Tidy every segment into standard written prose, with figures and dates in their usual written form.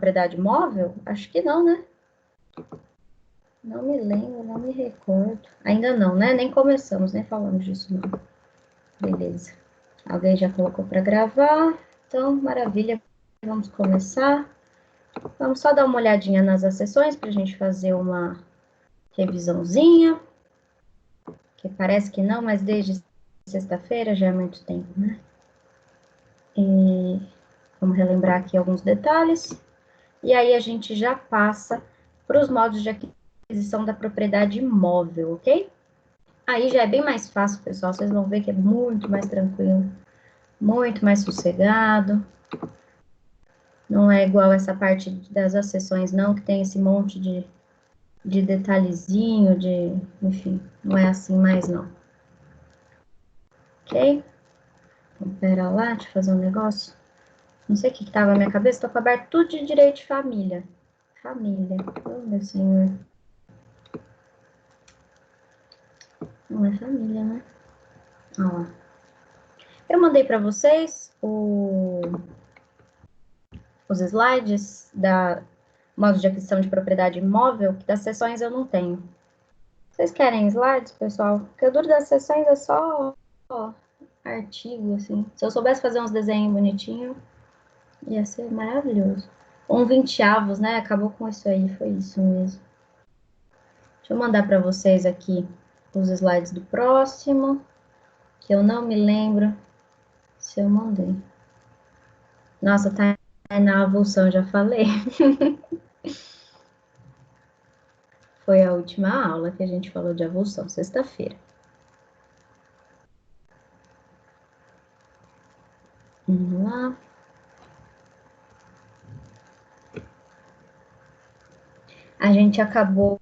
propriedade móvel? Acho que não, né? Não me lembro, não me recordo. Ainda não, né? Nem começamos, nem falamos disso, não. Beleza. Alguém já colocou para gravar? Então, maravilha. Vamos começar. Vamos só dar uma olhadinha nas acessões para a gente fazer uma revisãozinha. Que parece que não, mas desde sexta-feira já é muito tempo, né? E vamos relembrar aqui alguns detalhes. E aí a gente já passa para os modos de aquisição da propriedade imóvel, ok? Aí já é bem mais fácil, pessoal. Vocês vão ver que é muito mais tranquilo, muito mais sossegado. Não é igual essa parte das acessões, não, que tem esse monte de detalhezinho, enfim, não é assim mais, não. Ok? Então, pera lá, deixa eu fazer um negócio. Não sei o que estava na minha cabeça, estou com aberto tudo de direito de família. Família, oh meu senhor. Não é família, né? Ó. Eu mandei para vocês os slides da modo de aquisição de propriedade imóvel, que das sessões eu não tenho. Vocês querem slides, pessoal? Porque o duro das sessões é só artigo, assim. Se eu soubesse fazer uns desenhos bonitinhos, ia ser maravilhoso. 1/20, né? Acabou com isso aí, foi isso mesmo. Deixa eu mandar para vocês aqui os slides do próximo, que eu não me lembro se eu mandei. Nossa, tá na avulsão, já falei. Foi a última aula que a gente falou de avulsão, sexta-feira. Vamos lá. A gente acabou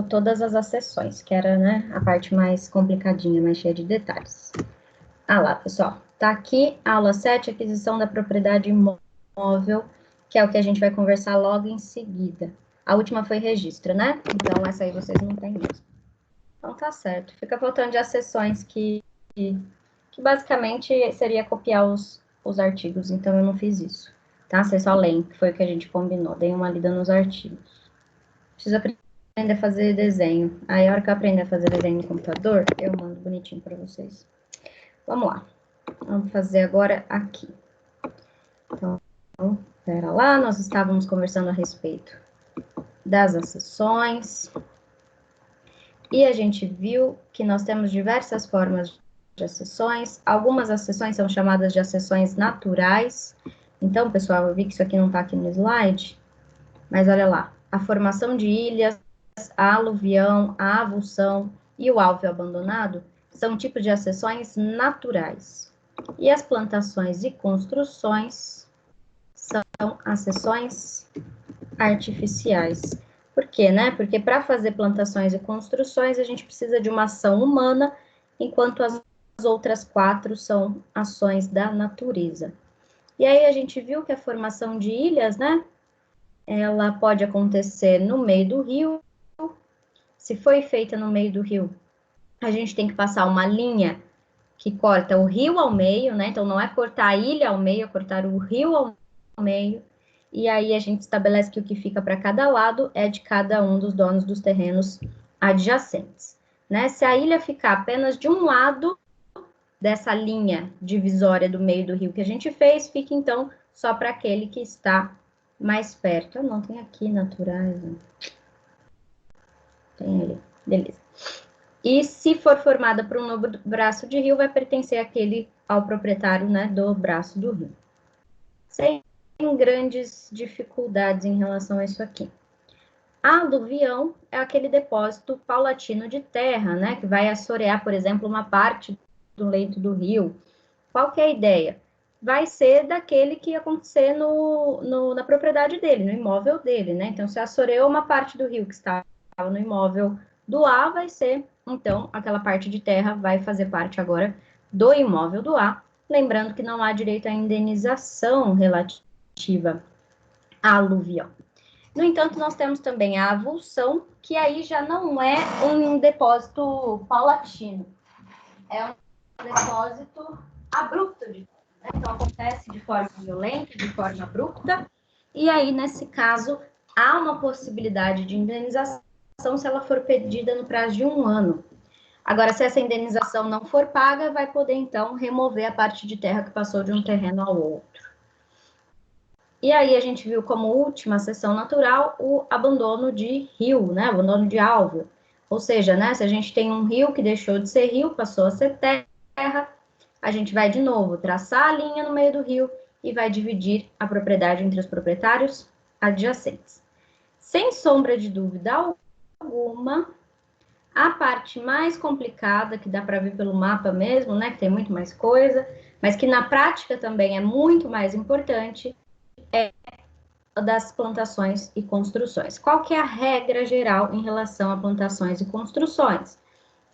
todas as acessões, que era, né, a parte mais complicadinha, mais cheia de detalhes. Ah lá, pessoal, tá aqui a aula 7, aquisição da propriedade imóvel, que é o que a gente vai conversar logo em seguida. A última foi registro, né? Então, essa aí vocês não têm mesmo. Então, tá certo. Fica faltando de acessões que basicamente seria copiar os artigos, então eu não fiz isso. Tá? Vocês só leem, que foi o que a gente combinou. Dei uma lida nos artigos. Preciso aprender a fazer desenho. Aí, a hora que eu aprender a fazer desenho no computador, eu mando bonitinho para vocês. Vamos lá. Vamos fazer agora aqui. Então, pera lá, nós estávamos conversando a respeito das acessões. E a gente viu que nós temos diversas formas de acessões. Algumas acessões são chamadas de acessões naturais. Então, pessoal, eu vi que isso aqui não está aqui no slide, mas olha lá. A formação de ilhas, a aluvião, a avulsão e o alveo abandonado são tipos de acessões naturais. E as plantações e construções são acessões artificiais. Por quê, né? Porque para fazer plantações e construções, a gente precisa de uma ação humana, enquanto as outras 4 são ações da natureza. E aí a gente viu que a formação de ilhas, né? Ela pode acontecer no meio do rio. Se foi feita no meio do rio, a gente tem que passar uma linha que corta o rio ao meio, né? Então, não é cortar a ilha ao meio, é cortar o rio ao meio. E aí, a gente estabelece que o que fica para cada lado é de cada um dos donos dos terrenos adjacentes, né? Se a ilha ficar apenas de um lado dessa linha divisória do meio do rio que a gente fez, fica, então, só para aquele que está mais perto. Não, tem aqui naturais, né? Tem ali, beleza. E se for formada por um novo braço de rio, vai pertencer ao proprietário, né, do braço do rio. Sem grandes dificuldades em relação a isso aqui. A aluvião é aquele depósito paulatino de terra, né, que vai assorear, por exemplo, uma parte do leito do rio. Qual que é a ideia? Vai ser daquele que ia acontecer na propriedade dele, no imóvel dele, né? Então, se assoreou uma parte do rio que estava no imóvel do A, vai ser, então, aquela parte de terra vai fazer parte agora do imóvel do A. Lembrando que não há direito à indenização relativa à aluvião. No entanto, nós temos também a avulsão, que aí já não é um depósito paulatino, é um depósito abrupto de terra, né? Então, acontece de forma violenta, de forma abrupta, e aí, nesse caso, há uma possibilidade de indenização se ela for pedida no prazo de 1 ano. Agora, se essa indenização não for paga, vai poder, então, remover a parte de terra que passou de um terreno ao outro. E aí, a gente viu como última seção natural o abandono de rio, né? Abandono de alvo. Ou seja, né, se a gente tem um rio que deixou de ser rio, passou a ser terra, a gente vai de novo traçar a linha no meio do rio e vai dividir a propriedade entre os proprietários adjacentes. Sem sombra de dúvida alguma, a parte mais complicada, que dá para ver pelo mapa mesmo, né, que tem muito mais coisa, mas que na prática também é muito mais importante, é das plantações e construções. Qual que é a regra geral em relação a plantações e construções?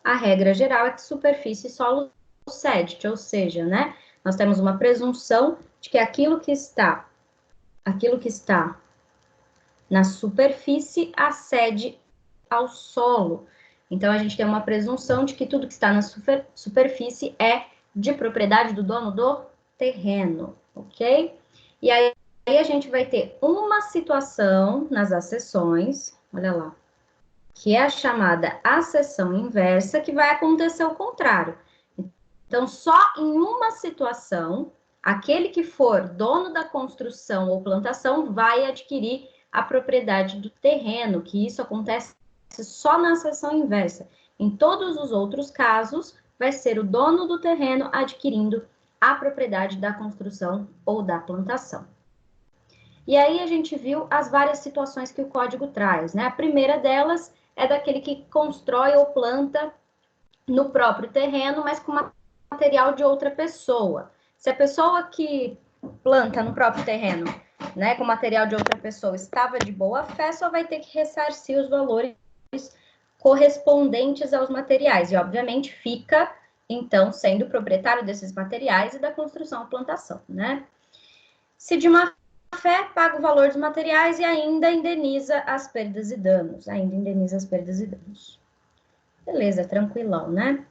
A regra geral é que superfície e solo cede, ou seja, né, nós temos uma presunção de que aquilo que está na superfície acede ao solo. Então, a gente tem uma presunção de que tudo que está na superfície é de propriedade do dono do terreno, ok? E aí a gente vai ter uma situação nas acessões, olha lá, que é a chamada acessão inversa, que vai acontecer o contrário. Então, só em uma situação, aquele que for dono da construção ou plantação vai adquirir a propriedade do terreno, que isso acontece só na acessão inversa. Em todos os outros casos, vai ser o dono do terreno adquirindo a propriedade da construção ou da plantação. E aí a gente viu as várias situações que o código traz, né? A primeira delas é daquele que constrói ou planta no próprio terreno, mas com material de outra pessoa. Se a pessoa que planta no próprio terreno, né, com material de outra pessoa, estava de boa fé, só vai ter que ressarcir os valores correspondentes aos materiais. E, obviamente, fica, então, sendo proprietário desses materiais e da construção ou plantação, né? Se de má fé, paga o valor dos materiais e ainda indeniza as perdas e danos. Beleza, tranquilão, né?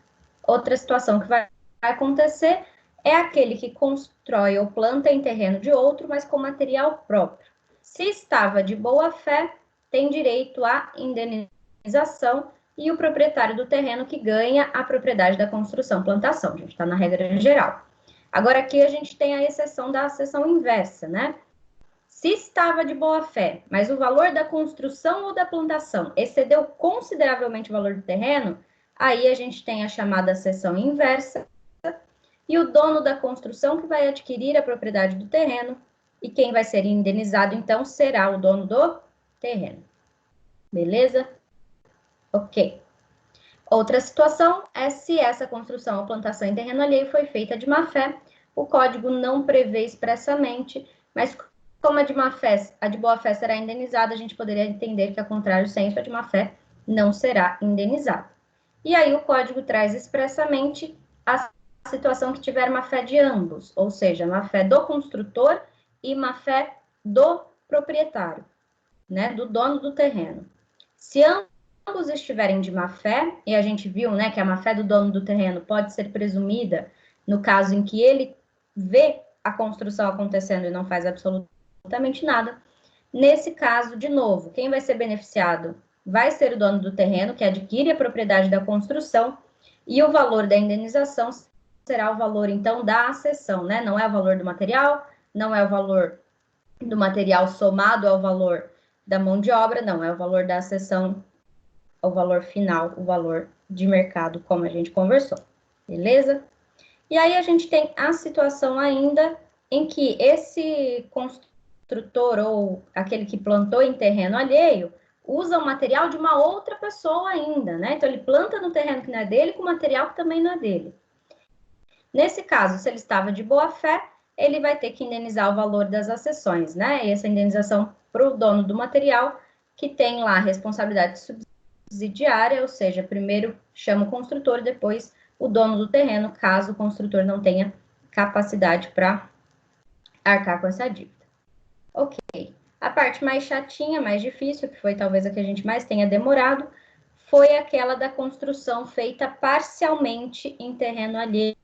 Outra situação que vai acontecer é aquele que constrói ou planta em terreno de outro, mas com material próprio. Se estava de boa fé, tem direito à indenização e o proprietário do terreno que ganha a propriedade da construção, plantação. A gente está na regra geral. Agora, aqui a gente tem a exceção da seção inversa, né? Se estava de boa fé, mas o valor da construção ou da plantação excedeu consideravelmente o valor do terreno, aí a gente tem a chamada seção inversa, e o dono da construção que vai adquirir a propriedade do terreno, e quem vai ser indenizado, então, será o dono do terreno. Beleza? Ok. Outra situação é se essa construção ou plantação em terreno alheio foi feita de má fé. O código não prevê expressamente, mas como a de boa fé será indenizada, a gente poderia entender que, ao contrário, senso, a de má fé não será indenizada. E aí o código traz expressamente a situação que tiver má fé de ambos, ou seja, má fé do construtor e má fé do proprietário, né, do dono do terreno. Se ambos estiverem de má fé, e a gente viu, né, que a má fé do dono do terreno pode ser presumida no caso em que ele vê a construção acontecendo e não faz absolutamente nada. Nesse caso, de novo, quem vai ser beneficiado vai ser o dono do terreno, que adquire a propriedade da construção, e o valor da indenização será o valor, então, da acessão, né? Não é o valor do material, não é o valor do material somado ao valor da mão de obra, não, é o valor da acessão, o valor final, o valor de mercado, como a gente conversou, beleza? E aí a gente tem a situação ainda em que esse construtor ou aquele que plantou em terreno alheio usa o material de uma outra pessoa ainda, né? Então ele planta no terreno que não é dele com material que também não é dele. Nesse caso, se ele estava de boa fé, ele vai ter que indenizar o valor das acessões, né? E essa indenização para o dono do material, que tem lá a responsabilidade subsidiária, ou seja, primeiro chama o construtor, depois o dono do terreno, caso o construtor não tenha capacidade para arcar com essa dívida. Ok. A parte mais chatinha, mais difícil, que foi talvez a que a gente mais tenha demorado, foi aquela da construção feita parcialmente em terreno alheio,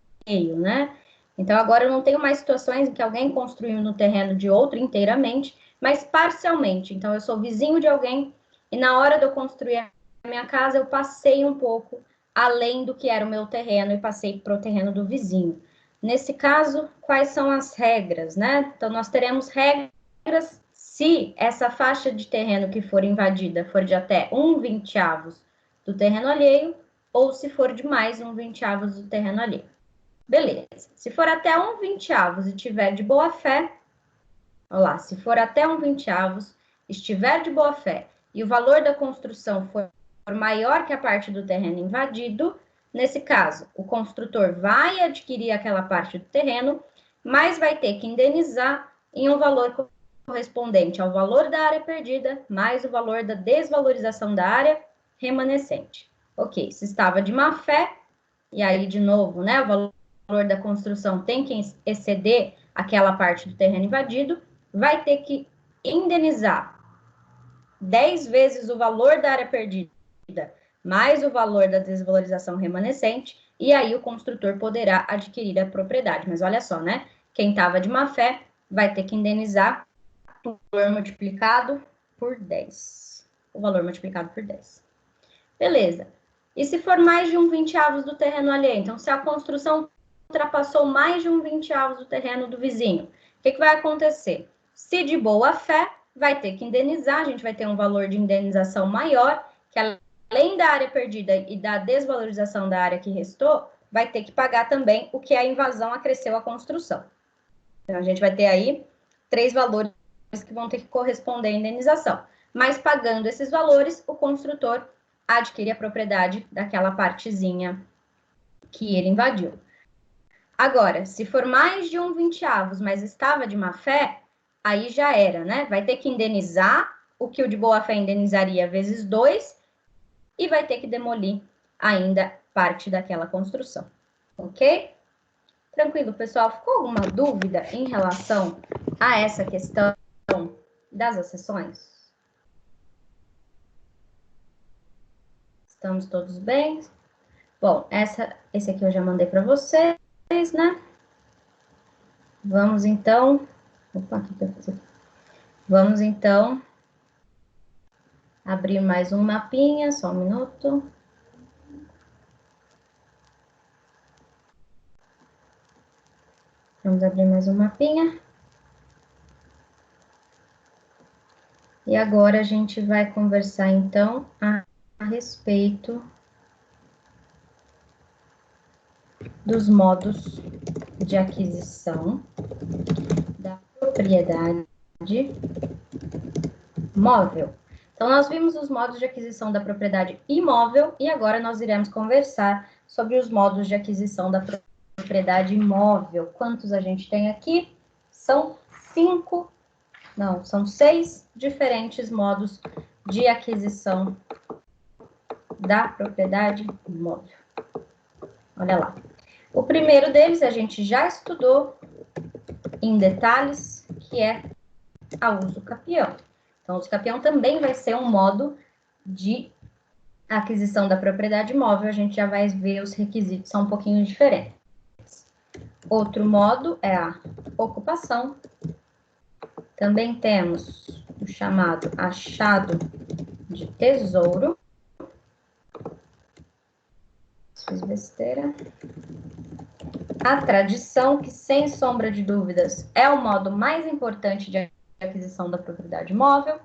né? Então, agora eu não tenho mais situações em que alguém construiu no terreno de outro inteiramente, mas parcialmente. Então, eu sou vizinho de alguém e na hora de eu construir a minha casa, eu passei um pouco além do que era o meu terreno e passei para o terreno do vizinho. Nesse caso, quais são as regras, né? Então, nós teremos regras se essa faixa de terreno que for invadida for de até 1/20 do terreno alheio, ou se for de mais 1/20 do terreno alheio. Beleza. Se for até 1/20 e tiver de boa fé, olha lá, se for até 1/20, estiver de boa fé e o valor da construção for maior que a parte do terreno invadido, nesse caso, o construtor vai adquirir aquela parte do terreno, mas vai ter que indenizar em um valor correspondente ao valor da área perdida, mais o valor da desvalorização da área remanescente. Ok, se estava de má fé, e aí, de novo, né, o valor da construção tem que exceder aquela parte do terreno invadido, vai ter que indenizar 10 vezes o valor da área perdida, mais o valor da desvalorização remanescente, e aí o construtor poderá adquirir a propriedade. Mas olha só, né? Quem estava de má fé vai ter que indenizar o valor multiplicado por 10. O valor multiplicado por 10. Beleza. E se for mais de 1/20 do terreno alheio? Então, se a construção ultrapassou mais de 1/20 do terreno do vizinho, o que vai acontecer? Se de boa fé, vai ter que indenizar, a gente vai ter um valor de indenização maior, que além da área perdida e da desvalorização da área que restou, vai ter que pagar também o que a invasão acresceu à construção. Então, a gente vai ter aí 3 valores que vão ter que corresponder à indenização. Mas pagando esses valores, o construtor adquire a propriedade daquela partezinha que ele invadiu. Agora, se for mais de 1/20, mas estava de má fé, aí já era, né? Vai ter que indenizar o que o de boa fé indenizaria vezes 2 e vai ter que demolir ainda parte daquela construção, ok? Tranquilo, pessoal? Ficou alguma dúvida em relação a essa questão das acessões? Estamos todos bem? Bom, esse aqui eu já mandei para vocês, né? Vamos então... Opa, o que eu fiz aqui? Vamos então abrir mais um mapinha, só um minuto. Vamos abrir mais um mapinha. E agora a gente vai conversar então a respeito dos modos de aquisição da propriedade móvel. Então, nós vimos os modos de aquisição da propriedade imóvel e agora nós iremos conversar sobre os modos de aquisição da propriedade imóvel. Quantos a gente tem aqui? São 6 diferentes modos de aquisição da propriedade imóvel. Olha lá. O primeiro deles a gente já estudou em detalhes, que é a uso capião. Então, o uso capião também vai ser um modo de aquisição da propriedade imóvel. A gente já vai ver os requisitos, são um pouquinho diferentes. Outro modo é a ocupação. Também temos o chamado achado de tesouro. Fiz besteira. A tradição, que sem sombra de dúvidas é o modo mais importante de aquisição da propriedade imóvel.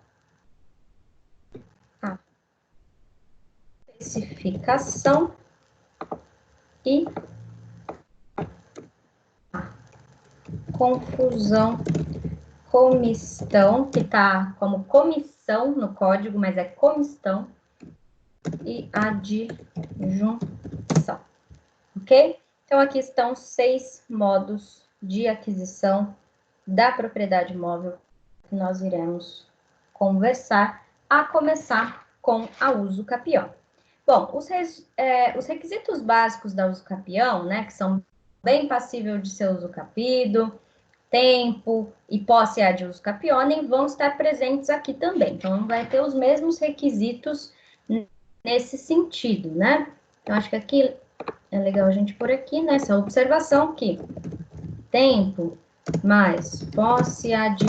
A especificação e a confusão, comistão, que está como comissão no código, mas é comistão, e adjunção, ok? Então, aqui estão 6 modos de aquisição da propriedade imóvel que nós iremos conversar, a começar com a uso capião. Bom, os requisitos básicos da uso capião, né, que são bem passível de ser uso capido, tempo e posse ad uso capionem, vão estar presentes aqui também. Então, vai ter os mesmos requisitos nesse sentido, né? Então, acho que aqui é legal a gente pôr aqui, né, essa observação que tempo, mais posse ad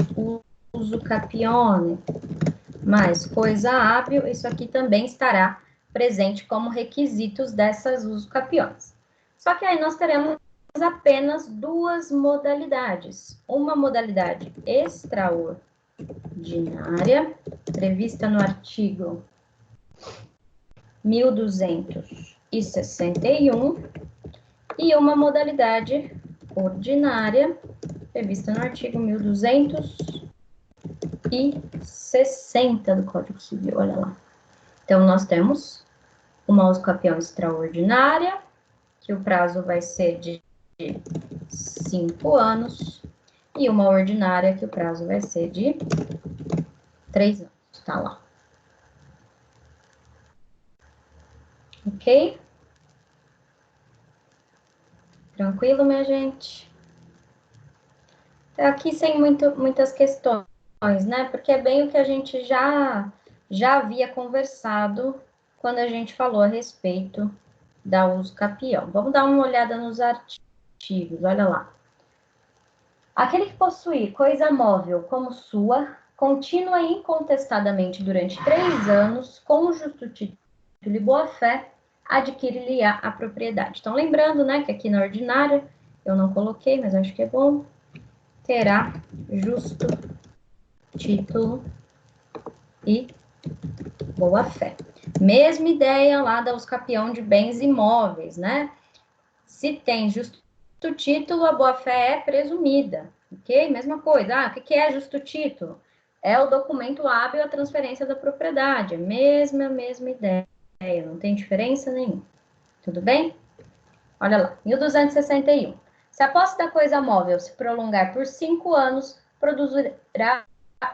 uso capione, mais coisa hábil, isso aqui também estará presente como requisitos dessas uso capiones. Só que aí nós teremos apenas duas modalidades. Uma modalidade extraordinária, prevista no artigo 1261, e uma modalidade ordinária, prevista no artigo 1260 do Código Civil, olha lá. Então, nós temos uma usucapião extraordinária, que o prazo vai ser de 5 anos, e uma ordinária, que o prazo vai ser de 3 anos, tá lá. Ok? Tranquilo, minha gente? Aqui sem muitas questões, né? Porque é bem o que a gente já havia conversado quando a gente falou a respeito da uso capião. Vamos dar uma olhada nos artigos, olha lá. Aquele que possuir coisa móvel como sua, contínua e incontestadamente durante 3 anos, com justo título e boa-fé, adquire-lhe-á a propriedade. Então, lembrando, né, que aqui na ordinária, eu não coloquei, mas acho que é bom, terá justo título e boa-fé. Mesma ideia lá da usucapião de bens imóveis, né? Se tem justo título, a boa-fé é presumida, ok? Mesma coisa. Ah, o que é justo título? É o documento hábil à transferência da propriedade. Mesma ideia, não tem diferença nenhuma. Tudo bem? Olha lá, 1261. Se a posse da coisa móvel se prolongar por 5 anos, produzirá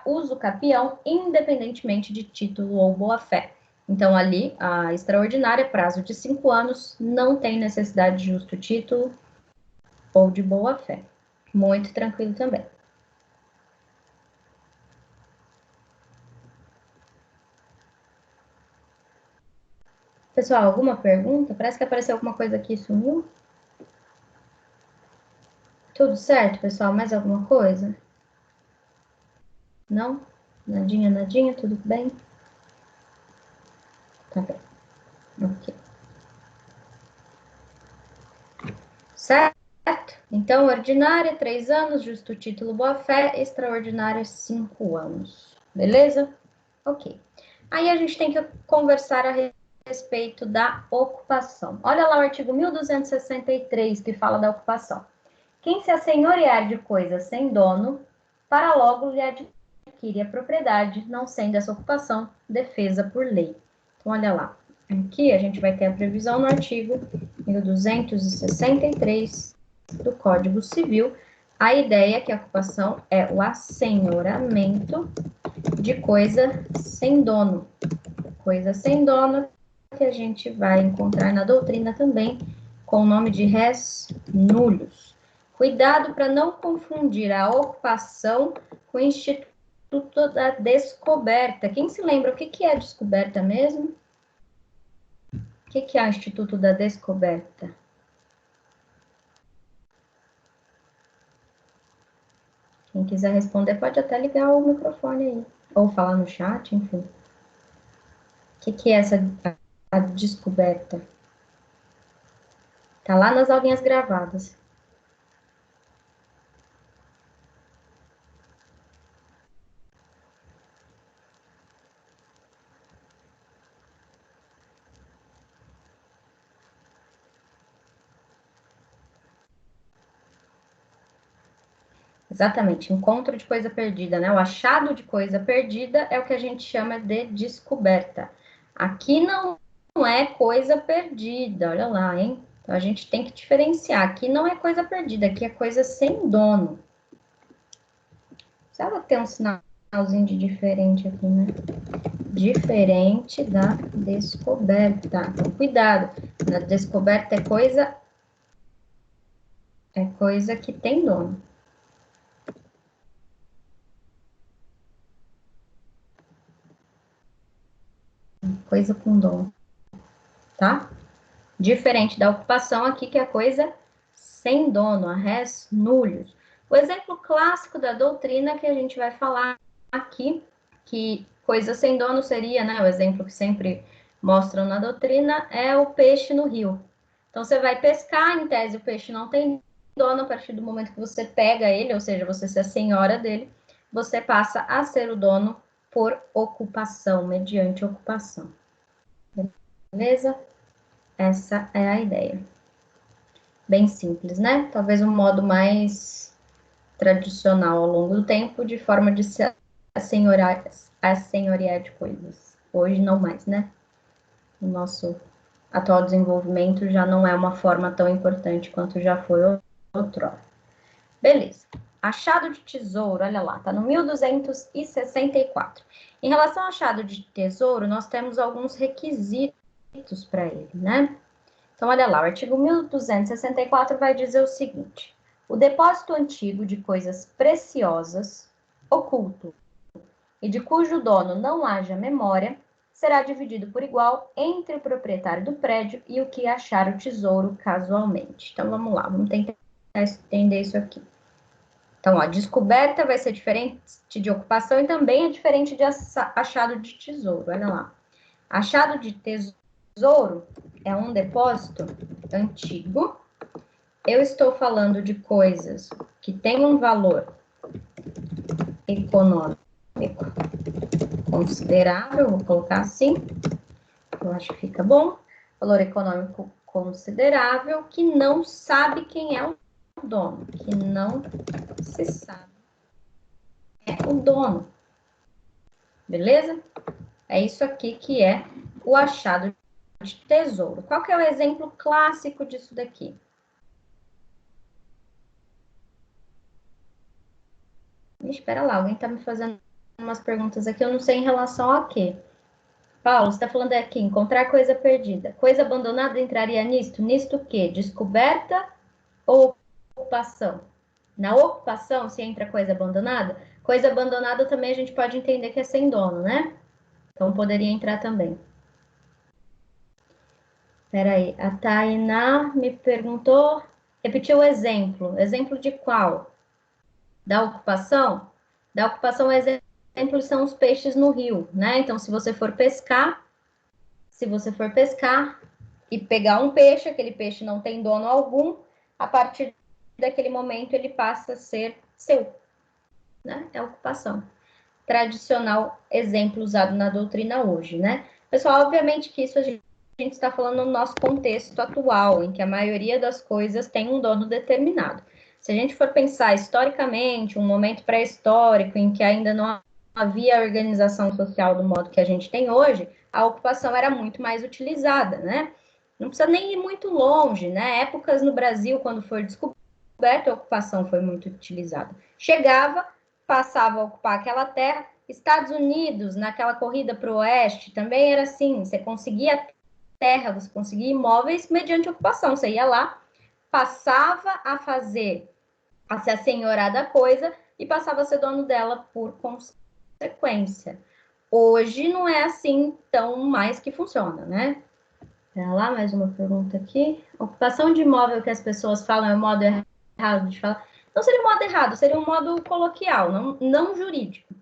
uso capião, independentemente de título ou boa-fé. Então, ali, a extraordinária, prazo de 5 anos, não tem necessidade de justo título ou de boa-fé. Muito tranquilo também. Pessoal, alguma pergunta? Parece que apareceu alguma coisa aqui e sumiu. Tudo certo, pessoal? Mais alguma coisa? Não? Nadinha, tudo bem? Tá bem. Ok. Certo? Então, ordinária, 3 anos, justo título, boa-fé, extraordinária, 5 anos. Beleza? Ok. Aí a gente tem que conversar a respeito da ocupação. Olha lá o artigo 1263, que fala da ocupação. Quem se assenhorear de coisa sem dono, para logo lhe adquire a propriedade, não sendo essa ocupação defesa por lei. Então, olha lá. Aqui a gente vai ter a previsão no artigo 1263 do Código Civil. A ideia é que a ocupação é o assenhoramento de coisa sem dono. Coisa sem dono que a gente vai encontrar na doutrina também com o nome de res nullius. Cuidado para não confundir a ocupação com o Instituto da Descoberta. Quem se lembra o que é a descoberta mesmo? O que é o Instituto da Descoberta? Quem quiser responder pode até ligar o microfone aí, ou falar no chat, enfim. O que é essa a descoberta? Tá lá nas aulinhas gravadas. Exatamente, encontro de coisa perdida, né? O achado de coisa perdida é o que a gente chama de descoberta. Aqui não é coisa perdida, olha lá, hein? Então a gente tem que diferenciar. Aqui não é coisa perdida, aqui é coisa sem dono. Precisava ter um sinalzinho de diferente aqui, né? Diferente da descoberta. Então, cuidado. Na descoberta é coisa que tem dono. Coisa com dono, tá? Diferente da ocupação aqui, que é coisa sem dono, a res nullius. O exemplo clássico da doutrina que a gente vai falar aqui, que coisa sem dono seria, né, o exemplo que sempre mostram na doutrina, é o peixe no rio. Então, você vai pescar, em tese o peixe não tem dono, a partir do momento que você pega ele, ou seja, você ser a senhora dele, você passa a ser o dono por ocupação, mediante ocupação. Beleza? Essa é a ideia. Bem simples, né? Talvez um modo mais tradicional ao longo do tempo, de forma de se assenhorear de coisas. Hoje não mais, né? O nosso atual desenvolvimento já não é uma forma tão importante quanto já foi outrora. Beleza. Achado de tesouro, olha lá, tá no 1264. Em relação ao achado de tesouro, nós temos alguns requisitos para ele, né? Então, olha lá, o artigo 1264 vai dizer o seguinte: o depósito antigo de coisas preciosas, oculto, e de cujo dono não haja memória, será dividido por igual entre o proprietário do prédio e o que achar o tesouro casualmente. Então, vamos lá, vamos tentar entender isso aqui. Então, ó, descoberta vai ser diferente de ocupação e também é diferente de achado de tesouro. Olha lá. Achado de tesouro é um depósito antigo. Eu estou falando de coisas que têm um valor econômico considerável, vou colocar assim, eu acho que fica bom. Valor econômico considerável, que não sabe quem é o dono, que não se sabe é o dono. Beleza? É isso aqui que é o achado de tesouro. Qual que é o exemplo clássico disso daqui? Espera lá, alguém está me fazendo umas perguntas aqui, eu não sei em relação a quê. Paulo, você está falando aqui, encontrar coisa perdida. Coisa abandonada entraria nisto? Nisto o quê? Descoberta ou ocupação? Na ocupação, se entra coisa abandonada, coisa abandonada também a gente pode entender que é sem dono, né? Então, poderia entrar também. Espera aí, a Tainá me perguntou, repetiu o exemplo. Exemplo de qual? Da ocupação? Da ocupação, o exemplo são os peixes no rio, né? Então, se você for pescar e pegar um peixe, aquele peixe não tem dono algum, a partir daquele momento ele passa a ser seu, né? É ocupação. Tradicional exemplo usado na doutrina hoje, né? Pessoal, obviamente que isso a gente está falando no nosso contexto atual, em que a maioria das coisas tem um dono determinado. Se a gente for pensar historicamente, um momento pré-histórico em que ainda não havia organização social do modo que a gente tem hoje, a ocupação era muito mais utilizada, né? Não precisa nem ir muito longe, né? Épocas no Brasil, quando foi descoberta, a ocupação foi muito utilizada. Chegava, passava a ocupar aquela terra. Estados Unidos, naquela corrida para o oeste, também era assim, você conseguia terra, você conseguia imóveis mediante ocupação, você ia lá, passava a fazer, a ser a senhora da coisa e passava a ser dono dela por consequência. Hoje não é assim tão mais que funciona, né? Pera lá, mais uma pergunta aqui. Ocupação de imóvel que as pessoas falam é o modo errado de falar. Não seria um modo errado, seria um modo coloquial, não jurídico.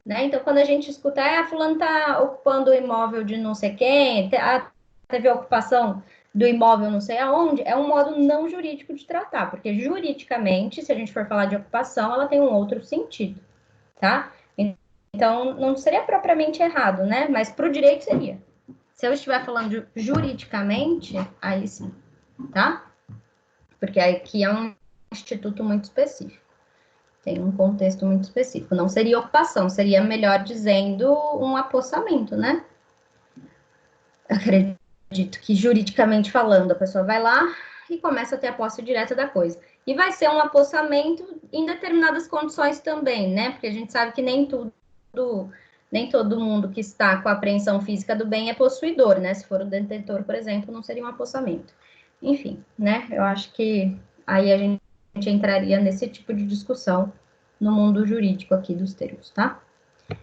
Né? Então, quando a gente escuta, fulano está ocupando o imóvel de não sei quem, teve a ocupação do imóvel não sei aonde, é um modo não jurídico de tratar, porque juridicamente, se a gente for falar de ocupação, ela tem um outro sentido, tá? Então, não seria propriamente errado, né? Mas para o direito seria. Se eu estiver falando juridicamente, aí sim, tá? Porque aqui é um instituto muito específico. Tem um contexto muito específico. Não seria ocupação, seria, melhor dizendo, um apossamento, né? Acredito que, juridicamente falando, a pessoa vai lá e começa a ter a posse direta da coisa. E vai ser um apossamento em determinadas condições também, né? Porque a gente sabe que nem todo mundo que está com a apreensão física do bem é possuidor, né? Se for o detentor, por exemplo, não seria um apossamento. Enfim, né? Eu acho que aí a gente entraria nesse tipo de discussão no mundo jurídico aqui dos termos, tá?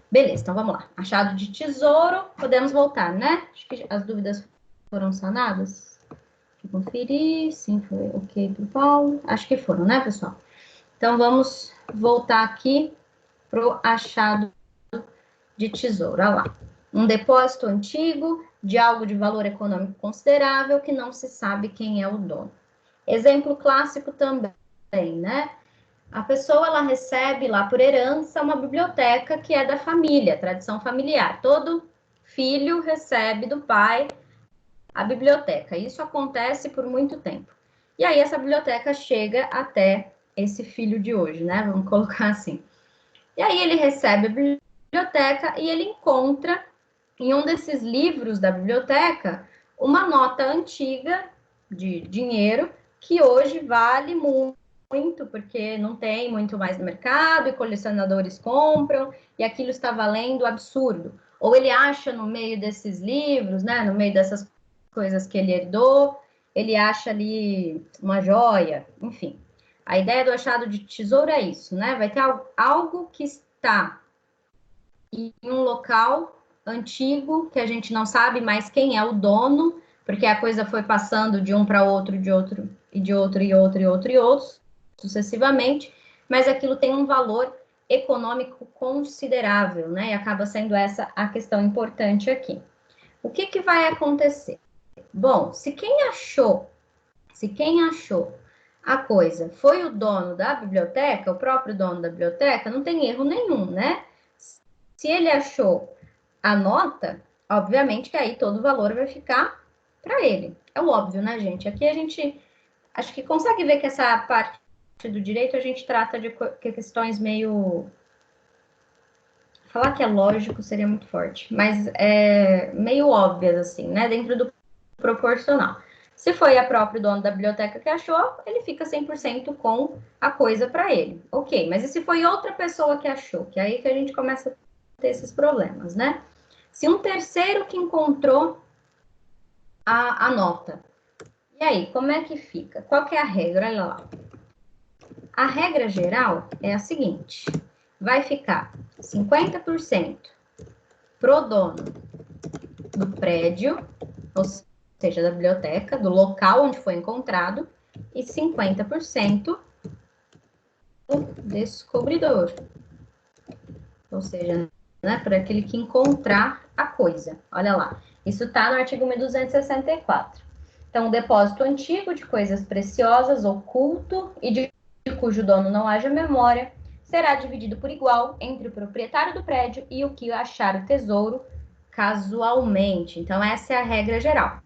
Beleza, então vamos lá. Achado de tesouro, podemos voltar, né? Acho que as dúvidas foram sanadas. Conferir, sim, foi ok para o Paulo. Acho que foram, né, pessoal? Então, vamos voltar aqui para o achado de tesouro. Olha lá. Um depósito antigo de algo de valor econômico considerável que não se sabe quem é o dono. Exemplo clássico também, né? A pessoa, ela recebe lá por herança uma biblioteca que é da família, tradição familiar. Todo filho recebe do pai a biblioteca. Isso acontece por muito tempo. E aí essa biblioteca chega até esse filho de hoje, né? Vamos colocar assim. E aí ele recebe a biblioteca e ele encontra em um desses livros da biblioteca uma nota antiga de dinheiro que hoje vale muito, porque não tem muito mais no mercado e colecionadores compram e aquilo está valendo absurdo. Ou ele acha no meio desses livros, né, no meio dessas coisas que ele herdou, ele acha ali uma joia, enfim. A ideia do achado de tesouro é isso, né? Vai ter algo que está em um local antigo, que a gente não sabe mais quem é o dono, porque a coisa foi passando de um para outro, de outro, e de outro, e outro, e outro, e outros, sucessivamente, mas aquilo tem um valor econômico considerável, né? E acaba sendo essa a questão importante aqui. O que, que vai acontecer? Bom, se quem achou a coisa foi o dono da biblioteca, o próprio dono da biblioteca, não tem erro nenhum, né? Se ele achou a nota, obviamente que aí todo o valor vai ficar para ele. É o óbvio, né, gente? Aqui a gente acho que consegue ver que essa parte do direito a gente trata de questões meio. Falar que é lógico seria muito forte, mas é meio óbvias, assim, né? Dentro do proporcional. Se foi a próprio dono da biblioteca que achou, ele fica 100% com a coisa para ele. Ok, mas e se foi outra pessoa que achou? Que é aí que a gente começa a ter esses problemas, né? Se um terceiro que encontrou a nota, e aí, como é que fica? Qual que é a regra? Olha lá. A regra geral é a seguinte: vai ficar 50% pro dono do prédio, ou seja, da biblioteca, do local onde foi encontrado, e 50% do descobridor, ou seja, né, para aquele que encontrar a coisa. Olha lá, isso está no artigo 1264. Então, o depósito antigo de coisas preciosas, oculto e de cujo dono não haja memória, será dividido por igual entre o proprietário do prédio e o que achar o tesouro casualmente. Então, essa é a regra geral.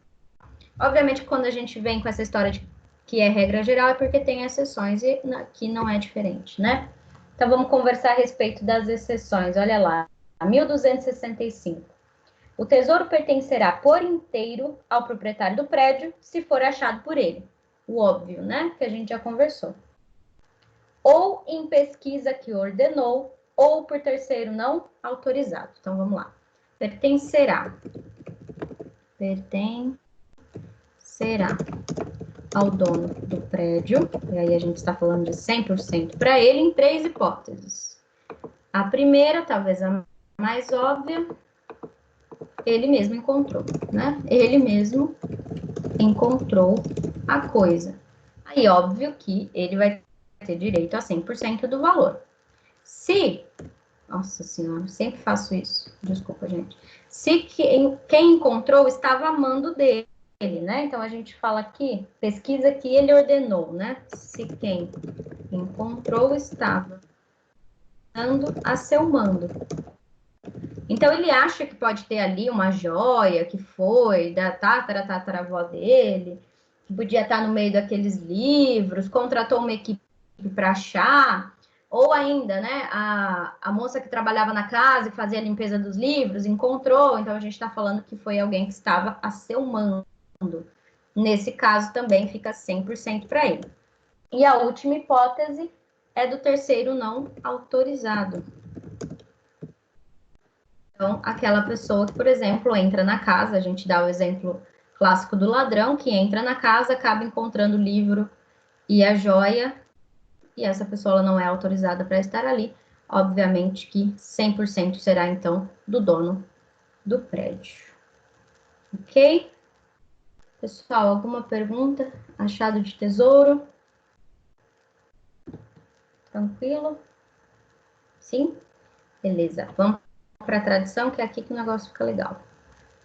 Obviamente, quando a gente vem com essa história de que é regra geral, é porque tem exceções e aqui não é diferente, né? Então, vamos conversar a respeito das exceções. Olha lá, 1265. O tesouro pertencerá por inteiro ao proprietário do prédio, se for achado por ele. O óbvio, né? Que a gente já conversou. Ou em pesquisa que ordenou, ou por terceiro não autorizado. Então, vamos lá. Pertencerá ao dono do prédio, e aí a gente está falando de 100% para ele, em três hipóteses. A primeira, talvez a mais óbvia, ele mesmo encontrou, né? Ele mesmo encontrou a coisa. Aí, óbvio que ele vai ter direito a 100% do valor. Se, nossa senhora, sempre faço isso, desculpa, gente. Se quem encontrou estava amando dele, né? Então, a gente fala aqui, pesquisa que ele ordenou, né? Se quem encontrou estava dando a seu mando. Então, ele acha que pode ter ali uma joia que foi da tataravó dele, que podia estar no meio daqueles livros, contratou uma equipe para achar, ou ainda, né, a moça que trabalhava na casa e fazia a limpeza dos livros, encontrou, então a gente está falando que foi alguém que estava a seu mando. Nesse caso, também fica 100% para ele. E a última hipótese é do terceiro não autorizado. Então, aquela pessoa que, por exemplo, entra na casa, a gente dá o exemplo clássico do ladrão, que entra na casa, acaba encontrando o livro e a joia, e essa pessoa ela não é autorizada para estar ali. Obviamente que 100% será, então, do dono do prédio. Ok? Pessoal, alguma pergunta? Achado de tesouro? Tranquilo? Sim? Beleza. Vamos para a tradição, que é aqui que o negócio fica legal.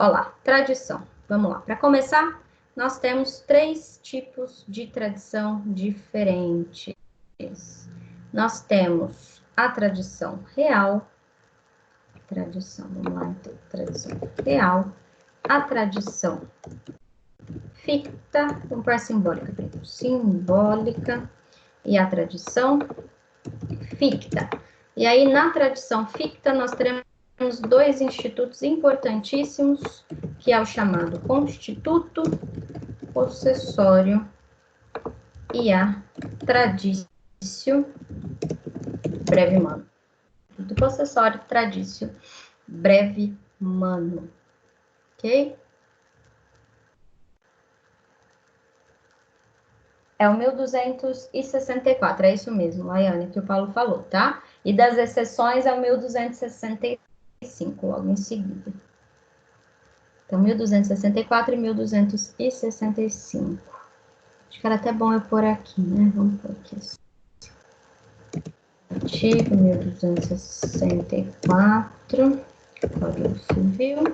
Olha lá, tradição. Vamos lá. Para começar, nós temos 3 tipos de tradição diferentes. Nós temos a tradição real, vamos lá, então, tradição real, a tradição ficta, vamos para a simbólica primeiro, simbólica e a tradição ficta. E aí, na tradição ficta, nós teremos 2 institutos importantíssimos, que é o chamado constituto possessório e a traditio breve mano. Do possessório, traditio breve mano. Ok? É o 1264, é isso mesmo, Laiane, que o Paulo falou, tá? E das exceções é o 1265, logo em seguida. Então, 1264 e 1265. Acho que era até bom eu pôr aqui, né? Vamos pôr aqui. Artigo 1264, Código Civil,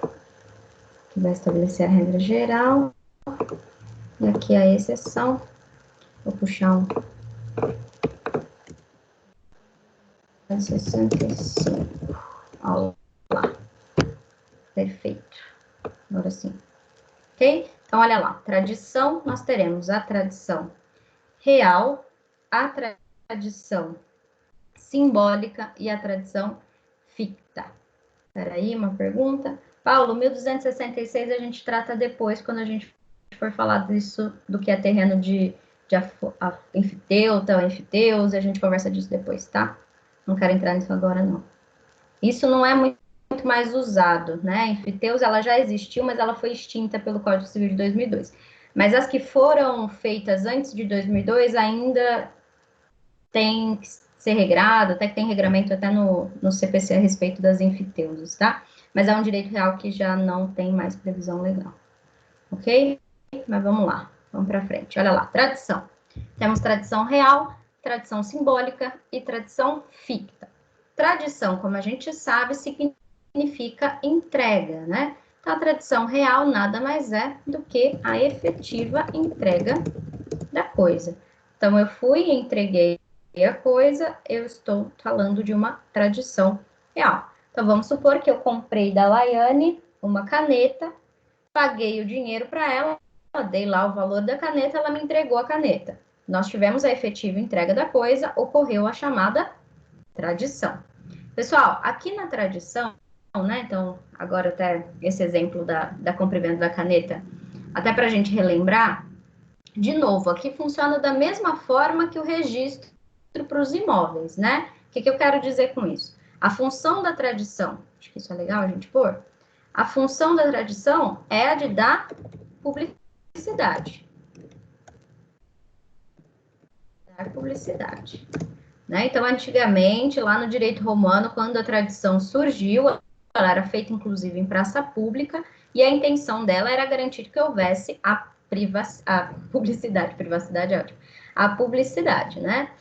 que vai estabelecer a regra geral. E aqui a exceção. Vou puxar um 65. Olha lá. Perfeito. Agora sim. Ok? Então, olha lá. Tradição, nós teremos a tradição real, a tradição simbólica e a tradição ficta. Espera aí, uma pergunta. Paulo, 1266 a gente trata depois, quando a gente for falar disso, do que é terreno de enfiteuta ou enfiteus, a gente conversa disso depois, tá? Não quero entrar nisso agora, não. Isso não é muito mais usado, né? Enfiteus, ela já existiu, mas ela foi extinta pelo Código Civil de 2002. Mas as que foram feitas antes de 2002 ainda tem que ser regrado, até que tem regramento até no CPC a respeito das enfiteuses, tá? Mas é um direito real que já não tem mais previsão legal, ok? Mas vamos lá, vamos para frente. Olha lá, tradição. Temos tradição real, tradição simbólica e tradição ficta. Tradição, como a gente sabe, significa entrega, né? Então, a tradição real nada mais é do que a efetiva entrega da coisa. Então, eu fui e entreguei a coisa, eu estou falando de uma tradição real. Então, vamos supor que eu comprei da Laiane uma caneta, paguei o dinheiro para ela, dei lá o valor da caneta, ela me entregou a caneta. Nós tivemos a efetiva entrega da coisa, ocorreu a chamada tradição. Pessoal, aqui na tradição, né? Então, agora até esse exemplo da compra e venda da caneta, até para a gente relembrar, de novo, aqui funciona da mesma forma que o registro para os imóveis, né? O que eu quero dizer com isso? A função da tradição, acho que isso é legal a gente pôr, a função da tradição é a de dar publicidade. Dar publicidade. Né? Então, antigamente, lá no direito romano, quando a tradição surgiu, ela era feita inclusive em praça pública, e a intenção dela era garantir que houvesse a publicidade, privacidade é ótimo, a publicidade, né?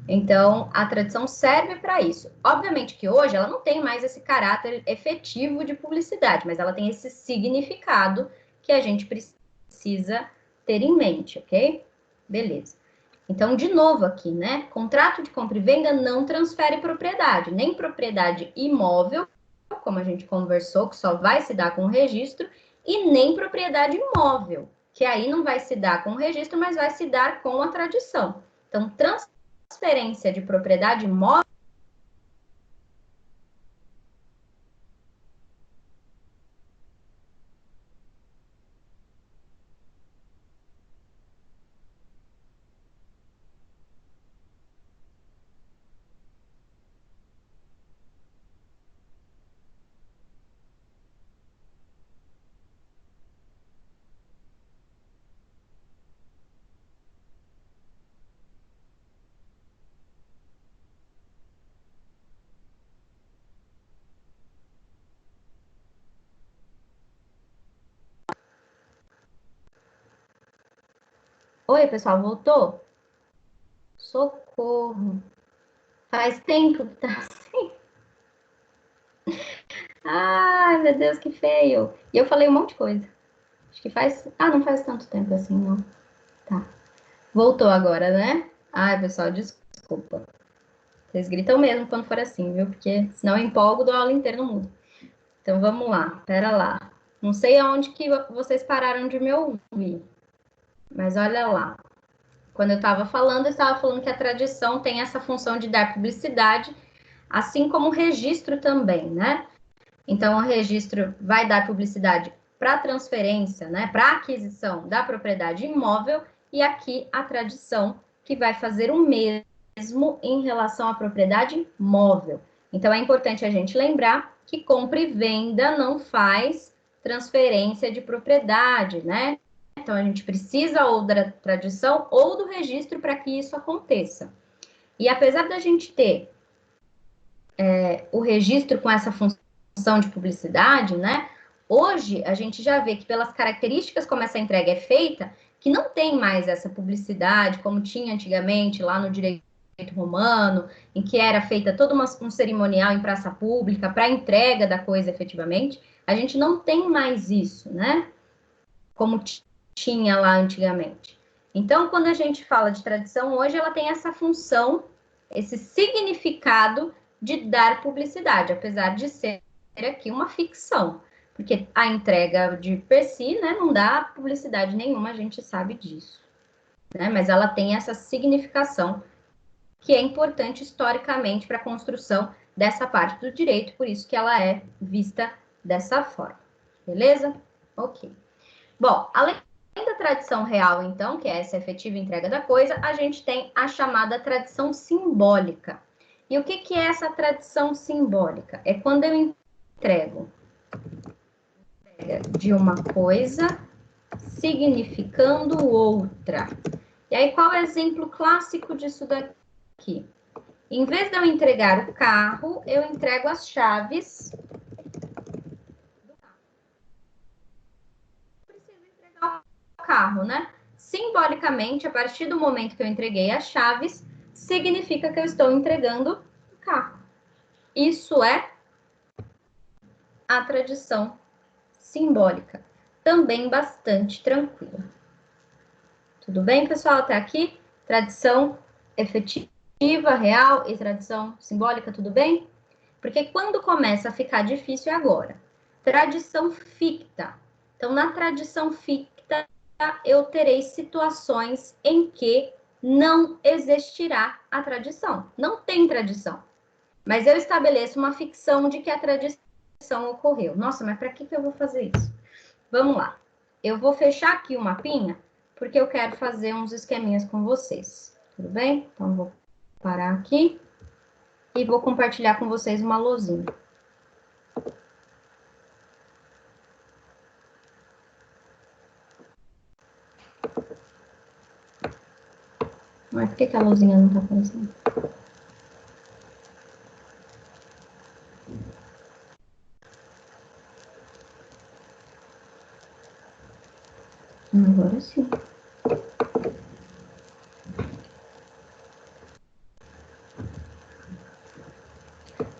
Então, a tradição serve para isso. Obviamente que hoje ela não tem mais esse caráter efetivo de publicidade, mas ela tem esse significado que a gente precisa ter em mente, ok? Beleza. Então, de novo aqui, né? Contrato de compra e venda não transfere propriedade, nem propriedade imóvel, como a gente conversou, que só vai se dar com o registro, e nem propriedade imóvel, que aí não vai se dar com o registro, mas vai se dar com a tradição. Então, transferência de propriedade imóvel Oi, pessoal, voltou? Socorro. Faz tempo que tá assim. Ai, meu Deus, que feio. E eu falei um monte de coisa. Acho que faz... Ah, não faz tanto tempo assim, não. Tá. Voltou agora, né? Ai, pessoal, desculpa. Vocês gritam mesmo quando for assim, viu? Porque senão eu empolgo, dou a aula inteira no mundo. Então, vamos lá. Pera lá. Não sei aonde que vocês pararam de me ouvir. Mas olha lá. Quando eu estava falando que a tradição tem essa função de dar publicidade, assim como o registro também, né? Então, o registro vai dar publicidade para transferência, né? Para aquisição da propriedade imóvel, e aqui a tradição que vai fazer o mesmo em relação à propriedade móvel. Então, é importante a gente lembrar que compra e venda não faz transferência de propriedade, né? Então, a gente precisa ou da tradição ou do registro para que isso aconteça. E apesar da gente ter o registro com essa função de publicidade, né? Hoje a gente já vê que pelas características como essa entrega é feita, que não tem mais essa publicidade como tinha antigamente lá no direito romano, em que era feita todo um cerimonial em praça pública para entrega da coisa efetivamente. A gente não tem mais isso, né? Como tinha lá antigamente. Então, quando a gente fala de tradição hoje, ela tem essa função, esse significado de dar publicidade, apesar de ser aqui uma ficção, porque a entrega de per si, né, não dá publicidade nenhuma, a gente sabe disso, né? Mas ela tem essa significação que é importante historicamente para a construção dessa parte do direito, por isso que ela é vista dessa forma. Beleza? Ok. Bom, além da tradição real, então, que é essa efetiva entrega da coisa, a gente tem a chamada tradição simbólica. E o que é essa tradição simbólica? É quando eu entrego de uma coisa significando outra. E aí, qual é o exemplo clássico disso daqui? Em vez de eu entregar o carro, eu entrego as chaves do carro. Preciso entregar o carro, né? Simbolicamente, a partir do momento que eu entreguei as chaves, significa que eu estou entregando o carro. Isso é a tradição simbólica, também bastante tranquila. Tudo bem, pessoal? Até aqui? Tradição efetiva, real e tradição simbólica, tudo bem? Porque quando começa a ficar difícil é agora. Tradição ficta. Então, na tradição ficta, eu terei situações em que não existirá a tradição. Não tem tradição. Mas eu estabeleço uma ficção de que a tradição ocorreu. Nossa, mas para que eu vou fazer isso? Vamos lá. Eu vou fechar aqui o mapinha, porque eu quero fazer uns esqueminhas com vocês. Tudo bem? Então, vou parar aqui e vou compartilhar com vocês uma lousinha. Mas por que a luzinha não tá aparecendo? Agora sim.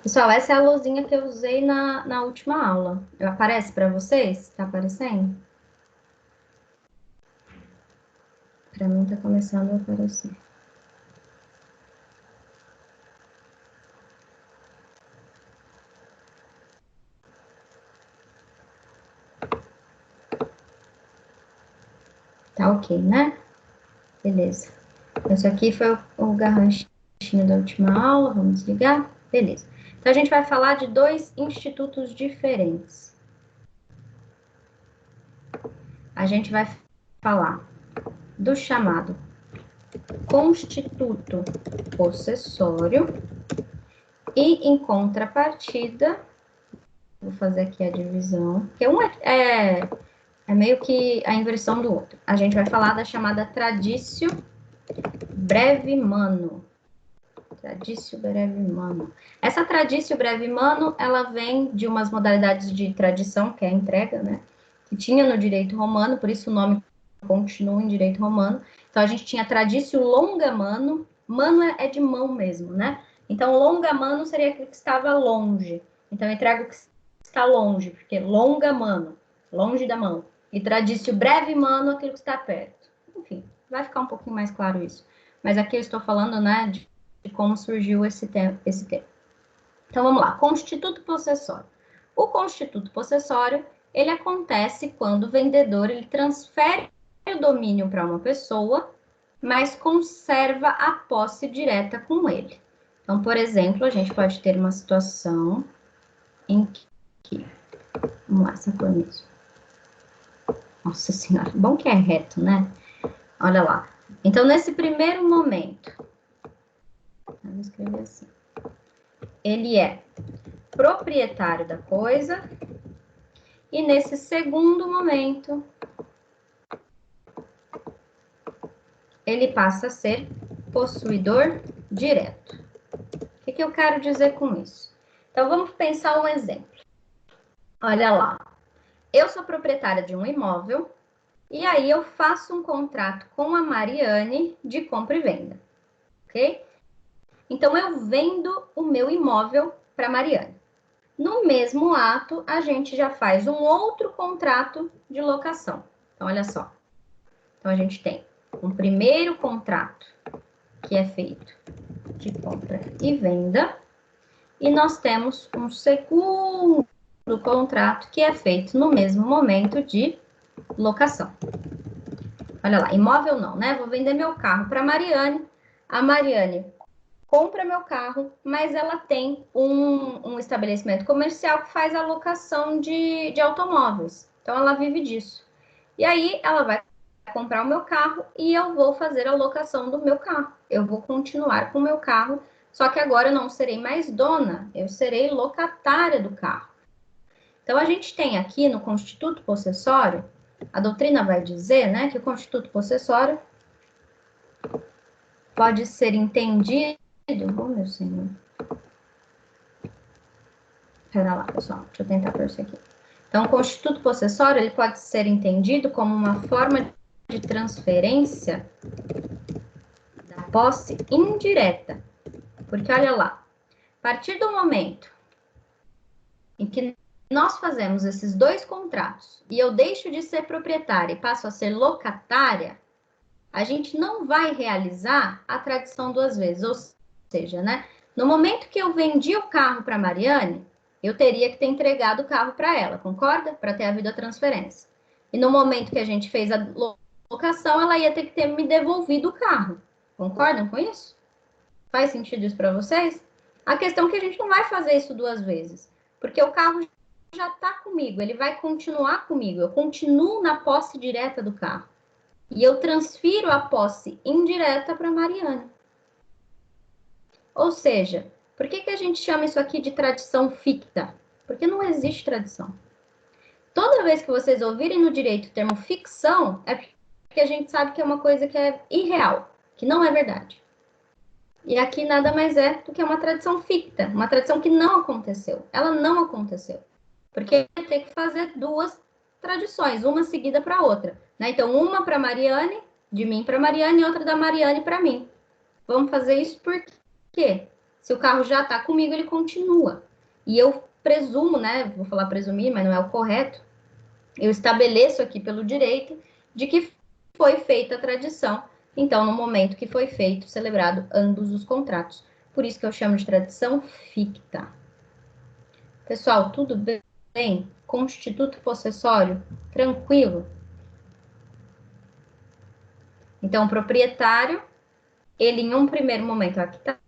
Pessoal, essa é a luzinha que eu usei na última aula. Aparece para vocês? Tá aparecendo? Para mim tá começando a aparecer. Tá ok, né? Beleza. Esse aqui foi o garranchinho da última aula. Vamos desligar? Beleza. Então, a gente vai falar de dois institutos diferentes. A gente vai falar do chamado constituto possessório e, em contrapartida, vou fazer aqui a divisão, porque um é meio que a inversão do outro. A gente vai falar da chamada traditio brevimano. Traditio brevimano. Essa traditio brevimano, ela vem de umas modalidades de tradição, que é a entrega, né? Que tinha no direito romano, por isso o nome continua em direito romano. Então, a gente tinha traditio longa mano. Mano é de mão mesmo, né? Então, longa mano seria aquilo que estava longe. Então, eu entrego o que está longe, porque longa mano, longe da mão. E traditio breve mano, aquilo que está perto. Enfim, vai ficar um pouquinho mais claro isso. Mas aqui eu estou falando, né, de como surgiu esse termo. Então, vamos lá. Constituto possessório. O constituto possessório, ele acontece quando o vendedor ele transfere o domínio para uma pessoa, mas conserva a posse direta com ele. Então, por exemplo, a gente pode ter uma situação em que... Vamos lá, essa cor mesmo. Nossa Senhora, bom que é reto, né? Olha lá. Então, nesse primeiro momento, vamos escrever assim. Ele é proprietário da coisa, e nesse segundo momento, ele passa a ser possuidor direto. O que eu quero dizer com isso? Então, vamos pensar um exemplo. Olha lá. Eu sou proprietária de um imóvel, e aí eu faço um contrato com a Mariane de compra e venda, ok? Então, eu vendo o meu imóvel para a Mariane. No mesmo ato, a gente já faz um outro contrato de locação. Então, olha só. Então, a gente tem um primeiro contrato, que é feito de compra e venda, e nós temos um segundo contrato, que é feito no mesmo momento de locação. Olha lá, imóvel não, né? Vou vender meu carro para a Mariane. A Mariane compra meu carro, mas ela tem um estabelecimento comercial que faz a locação de automóveis. Então, ela vive disso. E aí, ela vai comprar o meu carro e eu vou fazer a locação do meu carro. Eu vou continuar com o meu carro, só que agora eu não serei mais dona, eu serei locatária do carro. Então, a gente tem aqui no Constituto Possessório, a doutrina vai dizer, né, que o Constituto Possessório pode ser entendido... Oh, meu senhor. Pera lá, pessoal, deixa eu tentar por isso aqui. Então, o Constituto Possessório, ele pode ser entendido como uma forma de transferência da posse indireta. Porque, olha lá, a partir do momento em que nós fazemos esses dois contratos e eu deixo de ser proprietária e passo a ser locatária, a gente não vai realizar a tradição duas vezes. Ou seja, né, no momento que eu vendi o carro para a Mariane, eu teria que ter entregado o carro para ela, concorda? Para ter havido a transferência. E no momento que a gente fez a locação, ela ia ter que ter me devolvido o carro. Concordam com isso? Faz sentido isso para vocês? A questão é que a gente não vai fazer isso duas vezes, porque o carro já está comigo, ele vai continuar comigo, eu continuo na posse direta do carro. E eu transfiro a posse indireta para a Mariane. Ou seja, por que a gente chama isso aqui de tradição ficta? Porque não existe tradição. Toda vez que vocês ouvirem no direito o termo ficção, é porque a gente sabe que é uma coisa que é irreal, que não é verdade. E aqui nada mais é do que uma tradição ficta, uma tradição que não aconteceu. Ela não aconteceu. Porque vai ter que fazer duas tradições, uma seguida para a outra. Né? Então, uma para Mariane, de mim para Mariane, e outra da Mariane para mim. Vamos fazer isso por quê? Se o carro já está comigo, ele continua. E eu presumo, né? Vou falar presumir, mas não é o correto. Eu estabeleço aqui pelo direito de que foi feita a tradição. Então, no momento que foi feito, celebrado ambos os contratos. Por isso que eu chamo de tradição ficta. Pessoal, tudo bem? Constituto possessório? Tranquilo? Então, o proprietário, ele em um primeiro momento... Aqui tá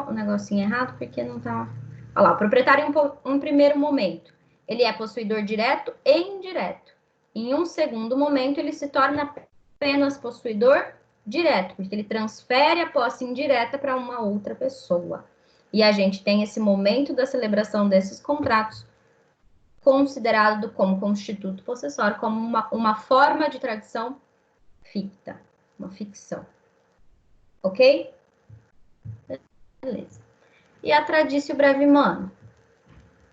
o negocinho errado, porque não tá... Olha lá, o proprietário em um primeiro momento, ele é possuidor direto e indireto. Em um segundo momento, ele se torna apenas possuidor direto, porque ele transfere a posse indireta para uma outra pessoa. E a gente tem esse momento da celebração desses contratos considerado como constituto possessório, como uma forma de tradição ficta, uma ficção. Ok? Beleza. E a traditio brevimano?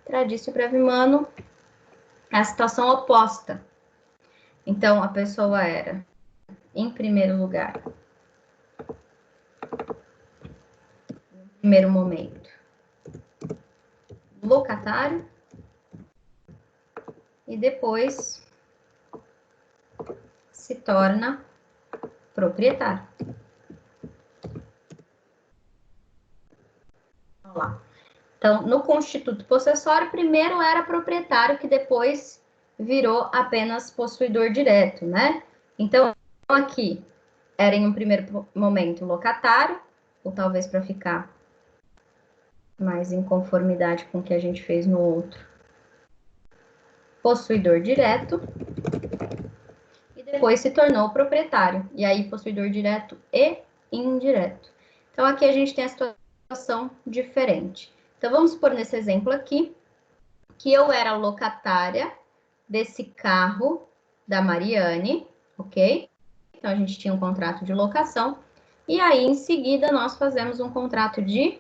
Traditio brevimano é a situação oposta. Então, a pessoa era em primeiro lugar? No primeiro momento, locatário. E depois se torna proprietário. Vamos lá. Então, no constituto possessório, primeiro era proprietário, que depois virou apenas possuidor direto, né? Então, aqui era em um primeiro momento locatário, ou talvez para ficar mais em conformidade com o que a gente fez no outro, possuidor direto, e depois se tornou proprietário, e aí possuidor direto e indireto. Então, aqui a gente tem a situação diferente. Então, vamos supor nesse exemplo aqui, que eu era locatária desse carro da Mariane, ok? Então, a gente tinha um contrato de locação, e aí, em seguida, nós fazemos um contrato de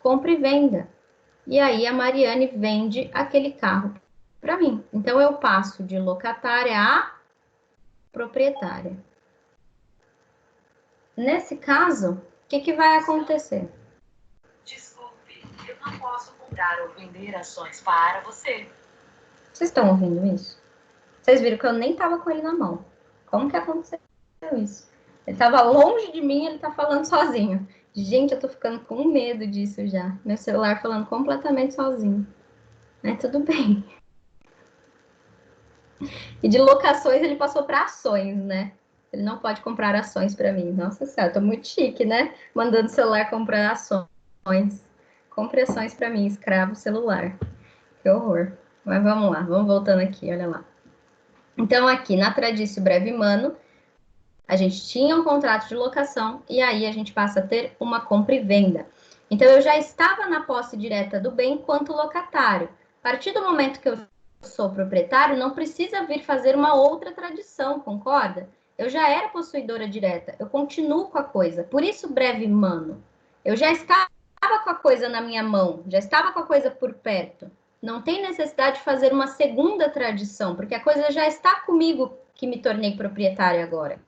compra e venda. E aí, a Mariane vende aquele carro para mim. Então, eu passo de locatária a proprietária. Nesse caso, o que vai acontecer? Desculpe, eu não posso comprar ou vender ações para você. Vocês estão ouvindo isso? Vocês viram que eu nem estava com ele na mão. Como que aconteceu isso? Ele estava longe de mim, ele está falando sozinho. Gente, eu tô ficando com medo disso já. Meu celular falando completamente sozinho. Mas tudo bem. E de locações ele passou para ações, né? Ele não pode comprar ações para mim. Nossa senhora, tô muito chique, né? Mandando o celular comprar ações. Compre ações para mim, escravo celular. Que horror. Mas vamos lá, vamos voltando aqui, olha lá. Então, aqui na Tradício Breve Mano, a gente tinha um contrato de locação e aí a gente passa a ter uma compra e venda. Então, eu já estava na posse direta do bem quanto locatário. A partir do momento que eu sou proprietário, não precisa vir fazer uma outra tradição, concorda? Eu já era possuidora direta, eu continuo com a coisa. Por isso, breve mano. Eu já estava com a coisa na minha mão, já estava com a coisa por perto. Não tem necessidade de fazer uma segunda tradição, porque a coisa já está comigo que me tornei proprietário agora.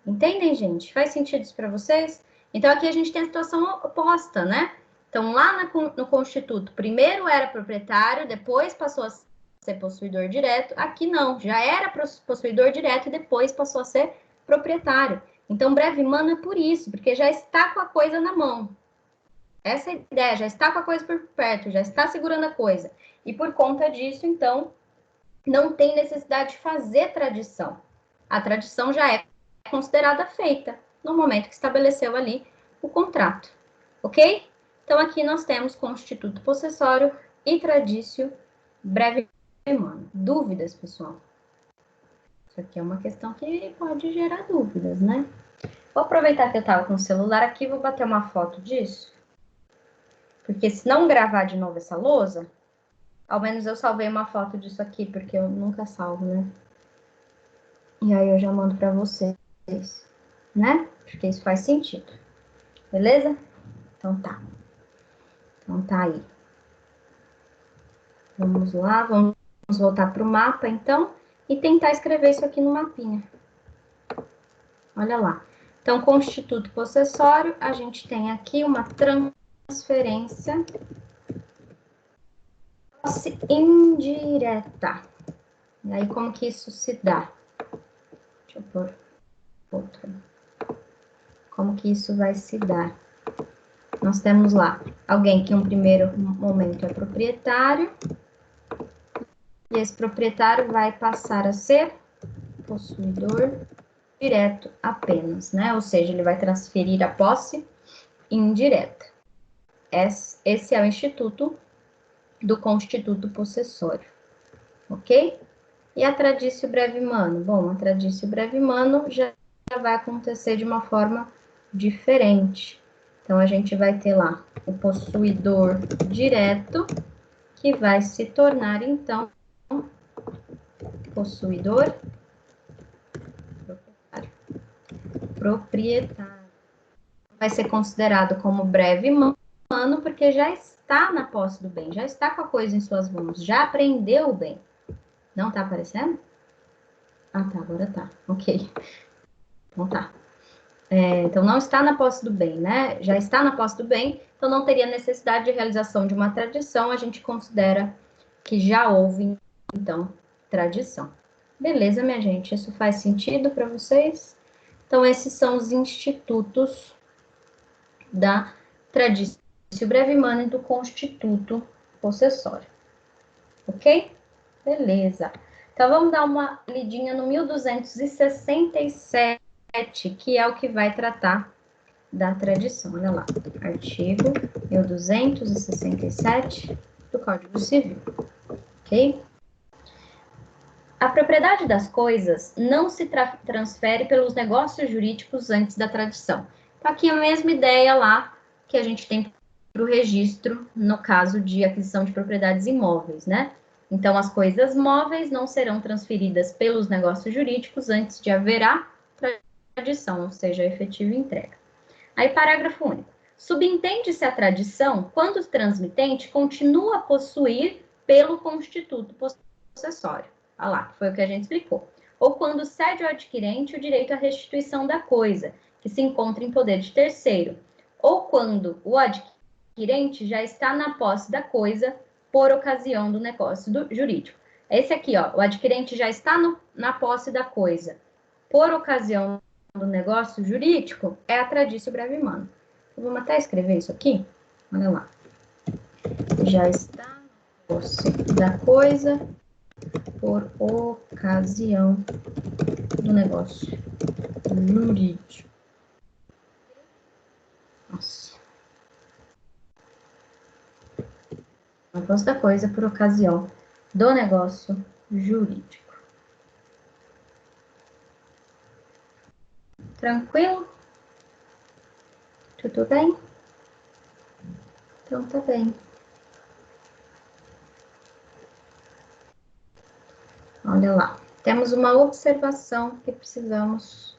Entendem, gente? Faz sentido isso para vocês? Então, aqui a gente tem a situação oposta, né? Então, lá no Constituto, primeiro era proprietário, depois passou a ser possuidor direto. Aqui não, já era possuidor direto e depois passou a ser proprietário. Então, breve mano é por isso, porque já está com a coisa na mão. Essa é a ideia, já está com a coisa por perto, já está segurando a coisa. E por conta disso, então, não tem necessidade de fazer tradição. A tradição já é considerada feita no momento que estabeleceu ali o contrato, ok? Então, aqui nós temos constituto possessório e tradício breve mano. Dúvidas, pessoal? Isso aqui é uma questão que pode gerar dúvidas, né? Vou aproveitar que eu estava com o celular aqui, vou bater uma foto disso. Porque se não gravar de novo essa lousa, ao menos eu salvei uma foto disso aqui, porque eu nunca salvo, né? E aí eu já mando para vocês, né? Porque isso faz sentido. Beleza? Então tá. Então tá aí. Vamos lá, vamos voltar para o mapa, então, e tentar escrever isso aqui no mapinha. Olha lá. Então, constituto possessório, a gente tem aqui uma transferência indireta. E aí, como que isso se dá? Deixa eu pôr outro. Como que isso vai se dar? Nós temos lá alguém que em um primeiro momento é proprietário, e esse proprietário vai passar a ser possuidor direto apenas, né? Ou seja, ele vai transferir a posse indireta. Esse é o instituto do constituto possessório, ok? E a tradício breve mano? Bom, a tradício breve mano já vai acontecer de uma forma diferente. Então, a gente vai ter lá o possuidor direto, que vai se tornar, então, possuidor proprietário. Vai ser considerado como breve mano, porque já está na posse do bem, já está com a coisa em suas mãos, já apreendeu o bem. Não tá aparecendo? Ah, tá, agora tá. Ok. Então tá. Então não está na posse do bem, né? Já está na posse do bem, então não teria necessidade de realização de uma tradição, a gente considera que já houve, então, tradição. Beleza, minha gente? Isso faz sentido para vocês? Então, esses são os institutos da tradição breve-mane e do constituto possessório. Ok? Beleza. Então, vamos dar uma lidinha no 1267, que é o que vai tratar da tradição. Olha lá, artigo 1267 do Código Civil. Ok? A propriedade das coisas não se transfere pelos negócios jurídicos antes da tradição. Então, aqui a mesma ideia lá que a gente tem para o registro, no caso de aquisição de propriedades imóveis, né? Então, as coisas móveis não serão transferidas pelos negócios jurídicos antes de haver a tradição, ou seja, a efetiva entrega. Aí, parágrafo único. Subentende-se a tradição quando o transmitente continua a possuir pelo constituto possessório. Olha lá, foi o que a gente explicou. Ou quando cede ao adquirente o direito à restituição da coisa, que se encontra em poder de terceiro. Ou quando o adquirente já está na posse da coisa por ocasião do negócio jurídico. Esse aqui, ó, o adquirente já está na posse da coisa por ocasião do negócio jurídico, é a traditio breve-mane. Vamos até escrever isso aqui. Olha lá. Já está na posse da coisa por ocasião do negócio jurídico. Nossa. Na posse da coisa por ocasião do negócio jurídico. Tranquilo? Tudo bem? Então tá bem. Olha lá. Temos uma observação que precisamos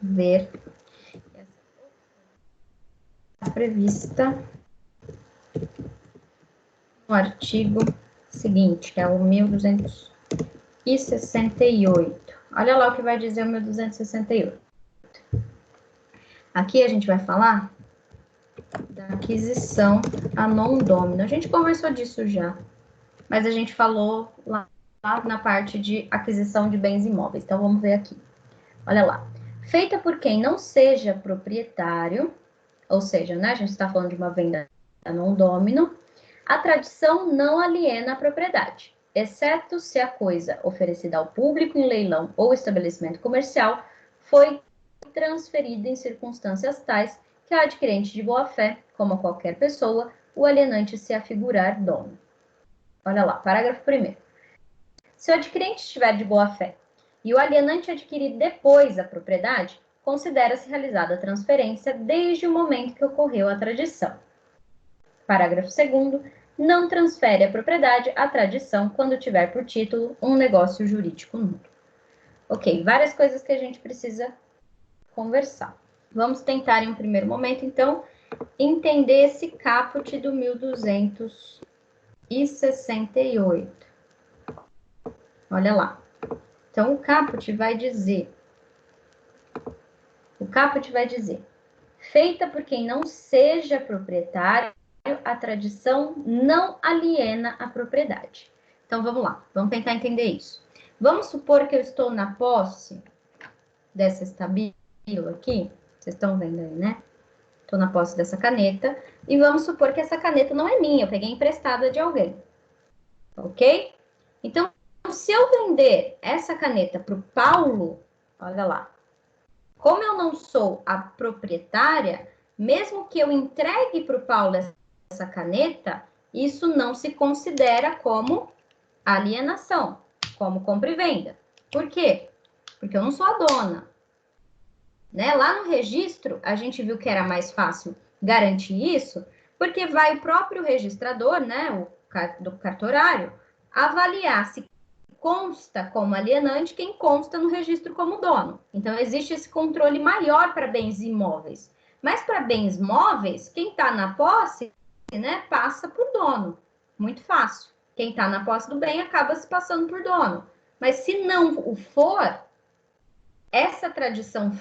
ver. Está prevista no artigo seguinte, que é o 1268. Olha lá o que vai dizer o 1268. Aqui a gente vai falar da aquisição a non domino. A gente conversou disso já, mas a gente falou lá na parte de aquisição de bens imóveis. Então, vamos ver aqui. Olha lá. Feita por quem não seja proprietário, ou seja, né, a gente está falando de uma venda a non domino, a tradição não aliena a propriedade, exceto se a coisa oferecida ao público em leilão ou estabelecimento comercial foi transferida em circunstâncias tais que ao adquirente de boa-fé, como a qualquer pessoa, o alienante se afigurar dono. Olha lá, parágrafo 1º. Se o adquirente estiver de boa-fé e o alienante adquirir depois a propriedade, considera-se realizada a transferência desde o momento que ocorreu a tradição. Parágrafo 2º. Não transfere a propriedade à tradição quando tiver por título um negócio jurídico nulo. Ok, várias coisas que a gente precisa conversar. Vamos tentar, em um primeiro momento, então, entender esse caput do 1268. Olha lá. Então, o caput vai dizer, feita por quem não seja proprietário, a tradição não aliena a propriedade. Então, vamos lá, vamos tentar entender isso. Vamos supor que eu estou na posse dessa estabilo aqui, vocês estão vendo aí, né? Estou na posse dessa caneta, e vamos supor que essa caneta não é minha, eu peguei emprestada de alguém, ok? Então, se eu vender essa caneta para o Paulo, olha lá, como eu não sou a proprietária, mesmo que eu entregue para o Paulo essa caneta, isso não se considera como alienação, como compra e venda. Por quê? Porque eu não sou a dona. Né? Lá no registro, a gente viu que era mais fácil garantir isso, porque vai o próprio registrador, né, do cartorário, avaliar se consta como alienante quem consta no registro como dono. Então, existe esse controle maior para bens imóveis. Mas para bens móveis, quem está na posse, né, passa por dono. Muito fácil. Quem está na posse do bem acaba se passando por dono. Mas se não o for, essa tradição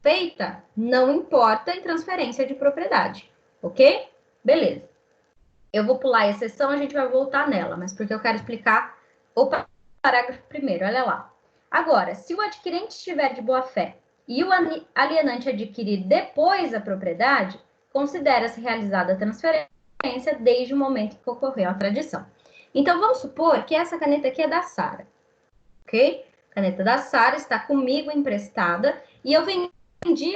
feita, não importa em transferência de propriedade, ok? Beleza. Eu vou pular a exceção, a gente vai voltar nela, mas porque eu quero explicar o parágrafo primeiro, olha lá. Agora, se o adquirente estiver de boa-fé e o alienante adquirir depois a propriedade, considera-se realizada a transferência desde o momento que ocorreu a tradição. Então, vamos supor que essa caneta aqui é da Sara, ok? A caneta da Sara está comigo emprestada e eu vendi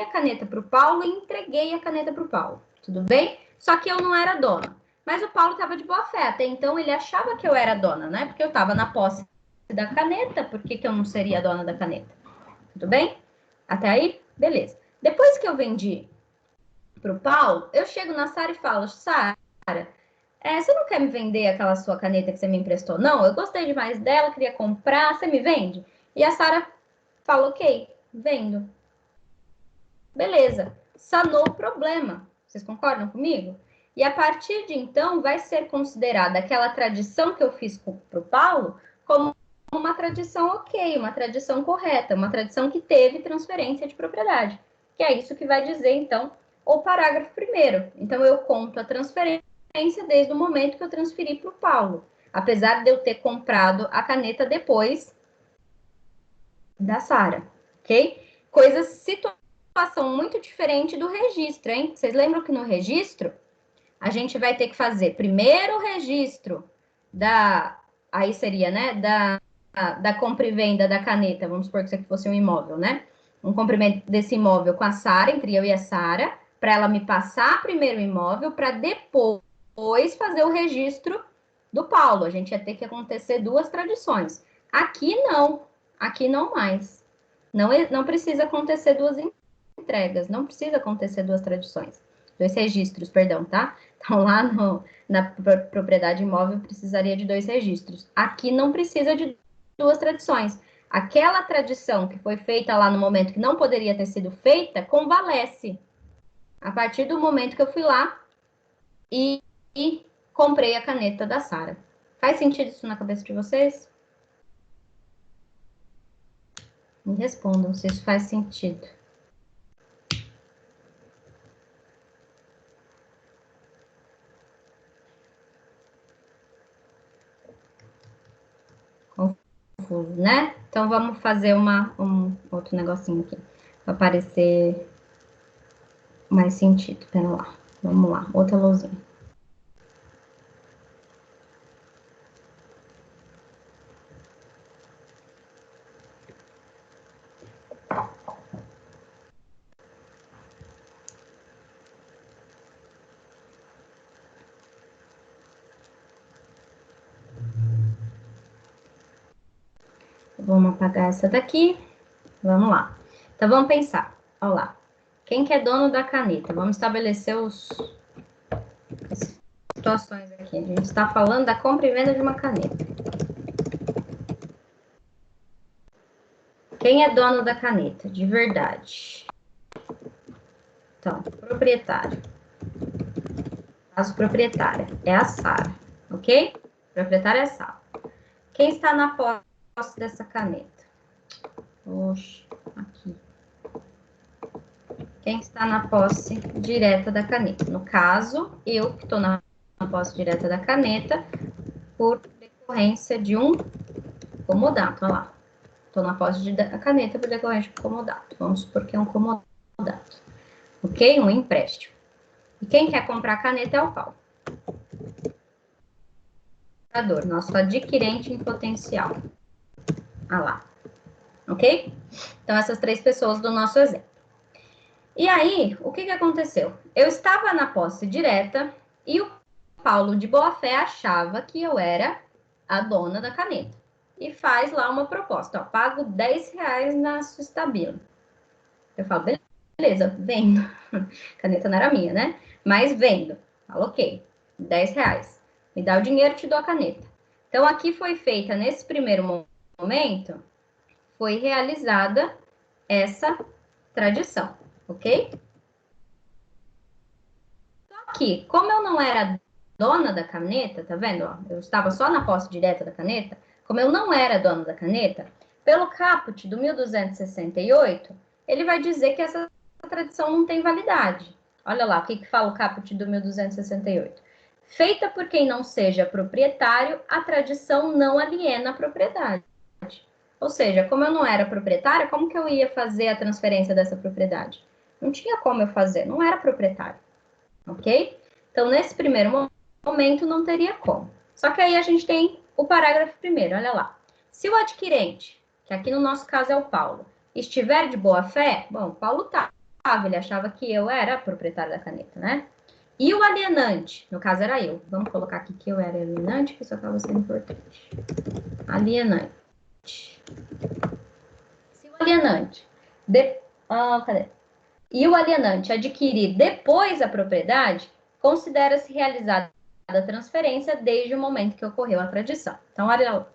a caneta para o Paulo e entreguei a caneta para o Paulo, tudo bem? Só que eu não era dona. Mas o Paulo estava de boa fé, até então ele achava que eu era dona, né? Porque eu estava na posse da caneta, por que eu não seria dona da caneta? Tudo bem? Até aí? Beleza. Depois que eu vendi para o Paulo, eu chego na Sara e falo, Sara, você não quer me vender aquela sua caneta que você me emprestou? Não, eu gostei demais dela, queria comprar, você me vende? E a Sara fala, ok, vendo. Beleza, sanou o problema. Vocês concordam comigo? E a partir de então, vai ser considerada aquela tradição que eu fiz para o Paulo como uma tradição ok, uma tradição correta, uma tradição que teve transferência de propriedade. Que é isso que vai dizer, então, o parágrafo primeiro. Então, eu conto a transferência desde o momento que eu transferi para o Paulo, apesar de eu ter comprado a caneta depois da Sara, ok? Situação muito diferente do registro, hein? Vocês lembram que no registro a gente vai ter que fazer primeiro o registro aí seria, né, da compra e venda da caneta, vamos supor que isso aqui fosse um imóvel, né? Um comprimento desse imóvel com a Sara, entre eu e a Sara, para ela me passar primeiro o imóvel, para depois fazer o registro do Paulo. A gente ia ter que acontecer duas tradições. Aqui não mais. Não precisa acontecer duas entregas, não precisa acontecer duas tradições. Dois registros, perdão, tá? Então, lá na propriedade imóvel, precisaria de dois registros. Aqui não precisa de duas tradições. Aquela tradição que foi feita lá no momento que não poderia ter sido feita, convalesce. A partir do momento que eu fui lá e comprei a caneta da Sara. Faz sentido isso na cabeça de vocês? Me respondam se isso faz sentido. Confuso, né? Então, vamos fazer um outro negocinho aqui, para parecer mais sentido. Pera lá, vamos lá, outra luzinha. Vamos apagar essa daqui. Vamos lá. Então, vamos pensar. Olha lá. Quem que é dono da caneta? Vamos estabelecer as situações aqui. A gente está falando da compra e venda de uma caneta. Quem é dono da caneta? De verdade. Então, proprietário. Caso proprietária. É a Sara. Ok? Proprietária é a Sara. Quem está na posse dessa caneta? Oxe, aqui. Quem está na posse direta da caneta? No caso, eu que estou na posse direta da caneta por decorrência de um comodato. Olha lá. Estou na posse da caneta por decorrência de um comodato. Vamos supor que é um comodato. Ok? Um empréstimo. E quem quer comprar a caneta é o Paulo. Nosso adquirente em potencial. Olha lá. Ok? Então, essas três pessoas do nosso exemplo. E aí, o que aconteceu? Eu estava na posse direta e o Paulo, de boa fé, achava que eu era a dona da caneta. E faz lá uma proposta, ó, pago R$10 na sua estabila. Eu falo, beleza, vendo. A caneta não era minha, né? Mas vendo. Falo, ok, R$10. Me dá o dinheiro, te dou a caneta. Então, aqui foi feita, nesse primeiro momento, foi realizada essa tradição, ok? Só que, como eu não era dona da caneta, tá vendo? Ó, eu estava só na posse direta da caneta. Como eu não era dona da caneta, pelo caput do 1268, ele vai dizer que essa tradição não tem validade. Olha lá, o que fala o caput do 1268. Feita por quem não seja proprietário, a tradição não aliena a propriedade. Ou seja, como eu não era proprietária, como que eu ia fazer a transferência dessa propriedade? Não tinha como eu fazer, não era proprietário. Ok? Então, nesse primeiro momento, não teria como. Só que aí a gente tem o parágrafo primeiro, olha lá. Se o adquirente, que aqui no nosso caso é o Paulo, estiver de boa fé, bom, o Paulo estava, ele achava que eu era proprietário da caneta, né? E o alienante, no caso era eu. Vamos colocar aqui que eu era alienante, que isso acaba sendo importante. Alienante. Se o alienante... cadê? E o alienante adquirir depois a propriedade, considera-se realizada a transferência desde o momento que ocorreu a tradição. Então, olha lá.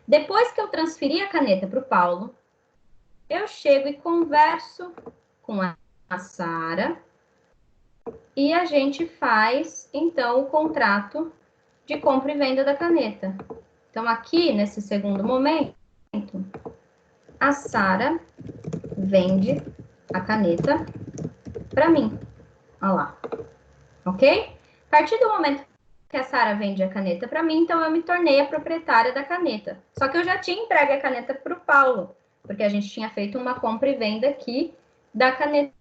Depois que eu transferi a caneta para o Paulo, eu chego e converso com a Sara e a gente faz, então, o contrato de compra e venda da caneta. Então, aqui, nesse segundo momento, a Sara vende a caneta para mim. Olha lá. Ok? A partir do momento que a Sara vende a caneta para mim, então eu me tornei a proprietária da caneta. Só que eu já tinha entregue a caneta para o Paulo, porque a gente tinha feito uma compra e venda aqui da caneta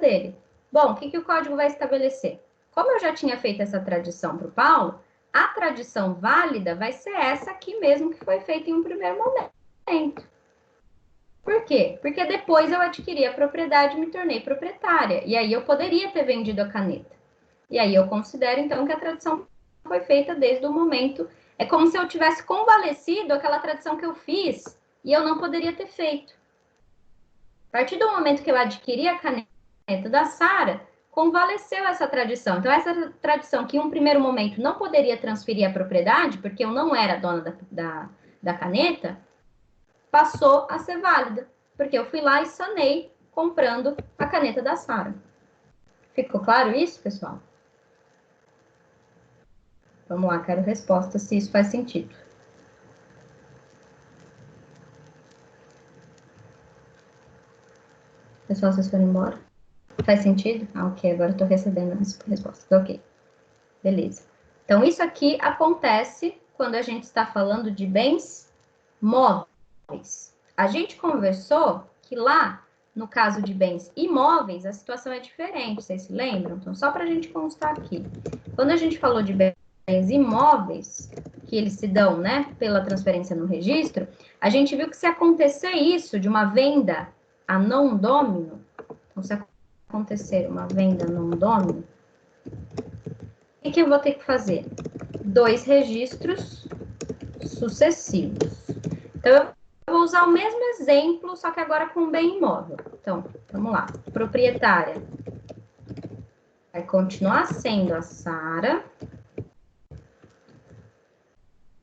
dele. Bom, o que o código vai estabelecer? Como eu já tinha feito essa tradição para o Paulo, a tradição válida vai ser essa aqui mesmo que foi feita em um primeiro momento. Por quê? Porque depois eu adquiri a propriedade e me tornei proprietária. E aí eu poderia ter vendido a caneta. E aí eu considero, então, que a tradição foi feita desde o momento... É como se eu tivesse convalescido aquela tradição que eu fiz e eu não poderia ter feito. A partir do momento que eu adquiri a caneta da Sara, convaleceu essa tradição. Então, essa tradição que em um primeiro momento não poderia transferir a propriedade, porque eu não era dona da caneta, passou a ser válida, porque eu fui lá e sanei comprando a caneta da Sara. Ficou claro isso, pessoal? Vamos lá, quero resposta se isso faz sentido. Pessoal, vocês foram embora? Faz sentido? Ah, ok, agora eu tô recebendo as respostas. Ok, beleza. Então, isso aqui acontece quando a gente está falando de bens móveis. A gente conversou que lá, no caso de bens imóveis, a situação é diferente, vocês se lembram? Então, só para a gente constar aqui. Quando a gente falou de bens imóveis, que eles se dão, né, pela transferência no registro, a gente viu que se acontecer isso de uma venda a non domino, então se acontecer uma venda non domino, o que eu vou ter que fazer? 2 registros sucessivos. Então, eu vou usar o mesmo exemplo, só que agora com bem imóvel. Então, vamos lá. Proprietária vai continuar sendo a Sara.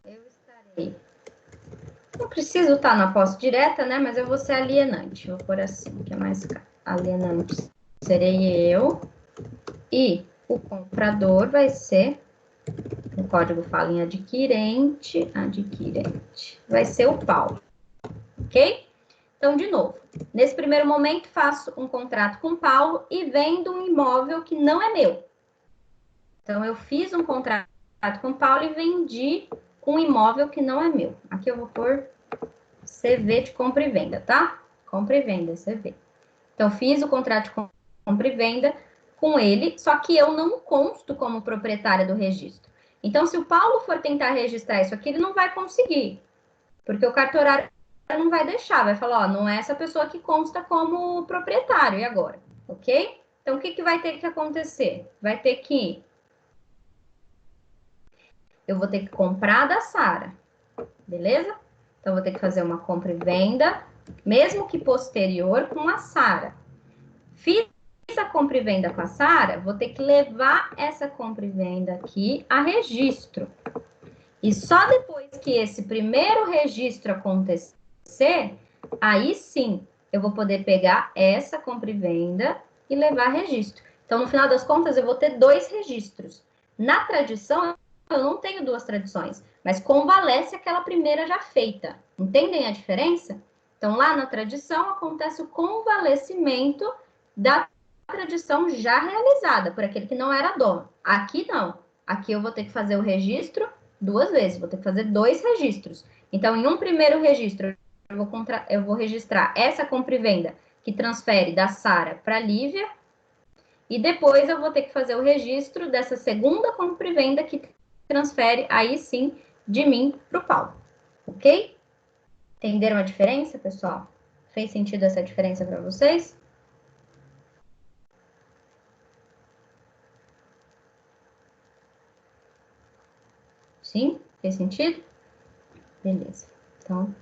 Eu estarei... Não preciso estar na posse direta, né? Mas eu vou ser alienante. Vou pôr assim, que é mais caro. Alienante serei eu. E o comprador vai ser... O código fala em adquirente. Vai ser o Paulo. Ok? Então, de novo, nesse primeiro momento, faço um contrato com o Paulo e vendo um imóvel que não é meu. Então, eu fiz um contrato com o Paulo e vendi um imóvel que não é meu. Aqui eu vou pôr CV de compra e venda, tá? Compra e venda, CV. Então, fiz o contrato de compra e venda com ele, só que eu não consto como proprietária do registro. Então, se o Paulo for tentar registrar isso aqui, ele não vai conseguir, porque o cartorário não vai deixar, vai falar, ó, não é essa pessoa que consta como proprietário, e agora? Ok? Então, o que vai ter que acontecer? Vai ter que... Eu vou ter que comprar da Sara, beleza? Então, vou ter que fazer uma compra e venda, mesmo que posterior, com a Sara. Fiz a compra e venda com a Sara, vou ter que levar essa compra e venda aqui a registro. E só depois que esse primeiro registro acontecer, aí sim eu vou poder pegar essa compra e venda e levar a registro. Então, no final das contas, eu vou ter 2 registros. Na tradição, eu não tenho 2 tradições, mas convalesce aquela primeira já feita. Entendem a diferença? Então, lá na tradição, acontece o convalescimento da tradição já realizada por aquele que não era dono. Aqui não. Aqui eu vou ter que fazer o registro 2 vezes, vou ter que fazer 2 registros. Então, em um primeiro registro, eu vou registrar essa compra e venda que transfere da Sara para a Lívia, e depois eu vou ter que fazer o registro dessa segunda compra e venda que transfere, aí sim, de mim para o Paulo. Ok? Entenderam a diferença, pessoal? Fez sentido essa diferença para vocês? Sim? Fez sentido? Beleza. Então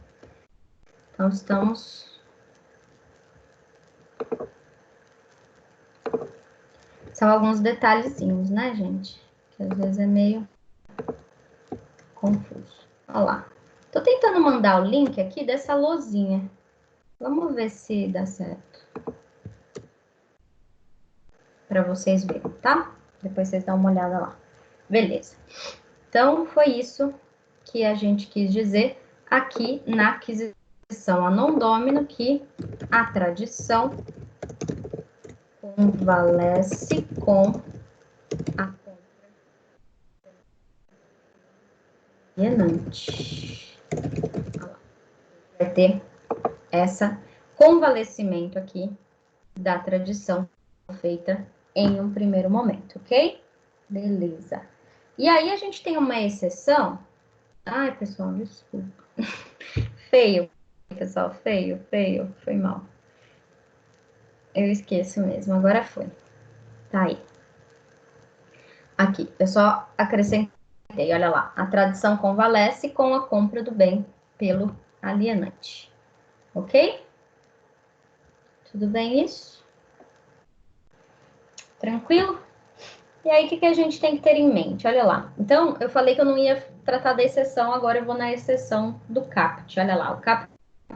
estamos... São alguns detalhezinhos, né, gente? Que às vezes é meio confuso. Olha lá. Tô tentando mandar o link aqui dessa lousinha. Vamos ver se dá certo. Para vocês verem, tá? Depois vocês dão uma olhada lá. Beleza. Então, foi isso que a gente quis dizer aqui na aquisição a non domino, que a tradição convalesce com a compra alienante. Vai ter essa convalescimento aqui da tradição feita em um primeiro momento, ok? Beleza. E aí a gente tem uma exceção. Ai, pessoal, desculpa. Feio, pessoal, feio, foi mal. Eu esqueço mesmo, agora foi. Tá aí. Aqui, eu só acrescentei, olha lá. A tradição convalesce com a compra do bem pelo alienante. Ok? Tudo bem isso? Tranquilo? E aí, o que a gente tem que ter em mente? Olha lá. Então, eu falei que eu não ia tratar da exceção, agora eu vou na exceção do caput. Olha lá, o caput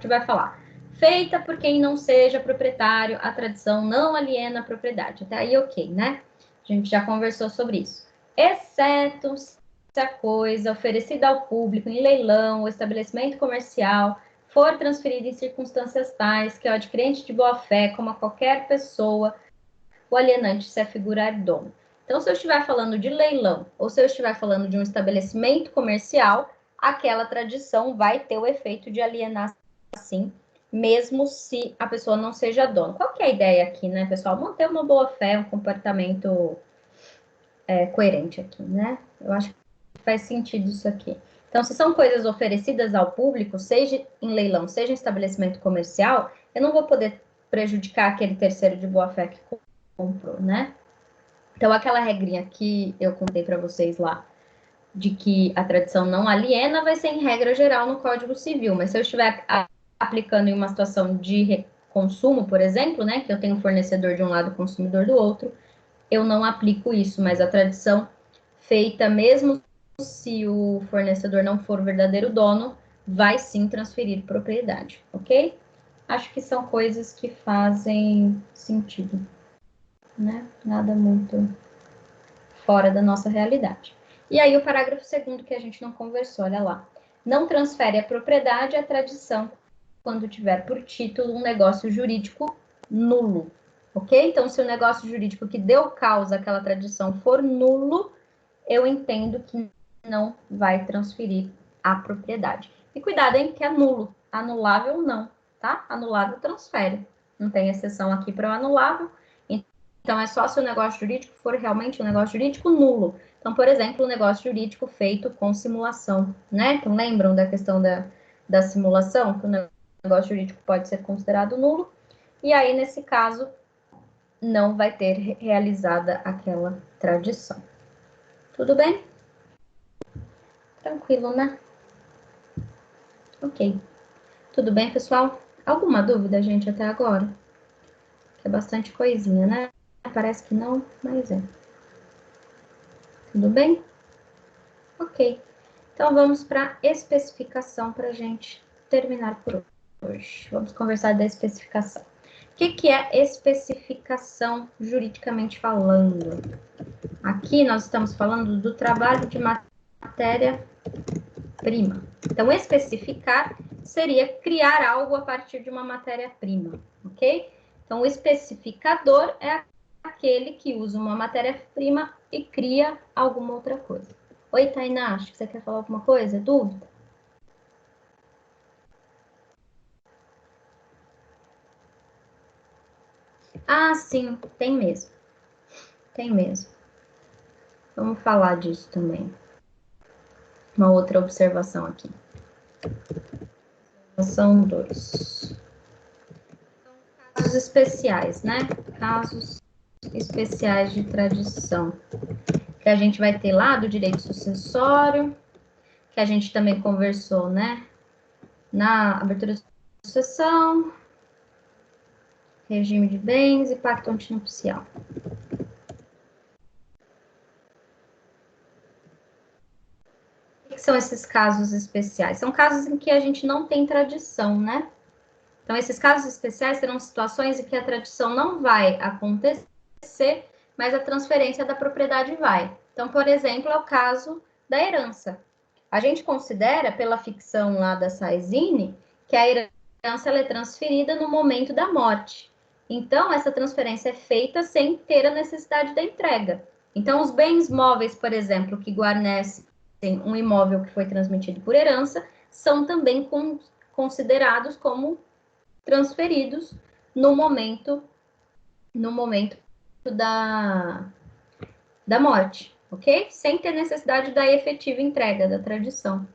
vai falar: feita por quem não seja proprietário, a tradição não aliena a propriedade. Até aí, ok, né? A gente já conversou sobre isso. Exceto se a coisa oferecida ao público em leilão ou estabelecimento comercial for transferida em circunstâncias tais que o adquirente de boa-fé, como a qualquer pessoa, o alienante se afigurar dono. Então, se eu estiver falando de leilão ou se eu estiver falando de um estabelecimento comercial, aquela tradição vai ter o efeito de alienar, sim, mesmo se a pessoa não seja dona. Qual que é a ideia aqui, né, pessoal? Manter uma boa fé, um comportamento coerente aqui, né? Eu acho que faz sentido isso aqui. Então, se são coisas oferecidas ao público, seja em leilão, seja em estabelecimento comercial, eu não vou poder prejudicar aquele terceiro de boa fé que comprou, né? Então, aquela regrinha que eu contei para vocês lá, de que a tradição não aliena, vai ser em regra geral no Código Civil. Mas se eu estiver aplicando em uma situação de consumo, por exemplo, né, que eu tenho fornecedor de um lado e consumidor do outro, eu não aplico isso, mas a tradição feita, mesmo se o fornecedor não for o verdadeiro dono, vai sim transferir propriedade, ok? Acho que são coisas que fazem sentido, né? Nada muito fora da nossa realidade. E aí o parágrafo 2º que a gente não conversou, olha lá. Não transfere a propriedade à tradição quando tiver por título um negócio jurídico nulo, ok? Então, se o negócio jurídico que deu causa àquela tradição for nulo, eu entendo que não vai transferir a propriedade. E cuidado, hein, que é nulo. Anulável, não, tá? Anulável, transfere. Não tem exceção aqui para o anulável. Então, é só se o negócio jurídico for realmente um negócio jurídico nulo. Então, por exemplo, um negócio jurídico feito com simulação, né? Então, lembram da questão da simulação? Que o negócio jurídico pode ser considerado nulo. E aí, nesse caso, não vai ter realizada aquela tradição. Tudo bem? Tranquilo, né? Ok. Tudo bem, pessoal? Alguma dúvida, gente, até agora? É bastante coisinha, né? Parece que não, mas é. Tudo bem? Ok. Então, vamos para a especificação para a gente terminar por hoje. Vamos conversar da especificação. O que é especificação juridicamente falando? Aqui nós estamos falando do trabalho de matéria-prima. Então, especificar seria criar algo a partir de uma matéria-prima, ok? Então, o especificador é aquele que usa uma matéria-prima e cria alguma outra coisa. Oi, Tainá, acho que você quer falar alguma coisa? Dúvida? Ah, sim, tem mesmo. Tem mesmo. Vamos falar disso também. Uma outra observação aqui. Observação 2. Casos especiais, né? Casos especiais de tradição. Que a gente vai ter lá do direito sucessório, que a gente também conversou, né? Na abertura de sucessão, regime de bens e pacto antinupcial. O que são esses casos especiais? São casos em que a gente não tem tradição, né? Então, esses casos especiais serão situações em que a tradição não vai acontecer, mas a transferência da propriedade vai. Então, por exemplo, é o caso da herança. A gente considera, pela ficção lá da Saizine, que a herança ela é transferida no momento da morte. Então, essa transferência é feita sem ter a necessidade da entrega. Então, os bens móveis, por exemplo, que guarnecem um imóvel que foi transmitido por herança, são também considerados como transferidos no momento da morte, ok? Sem ter necessidade da efetiva entrega, da tradição.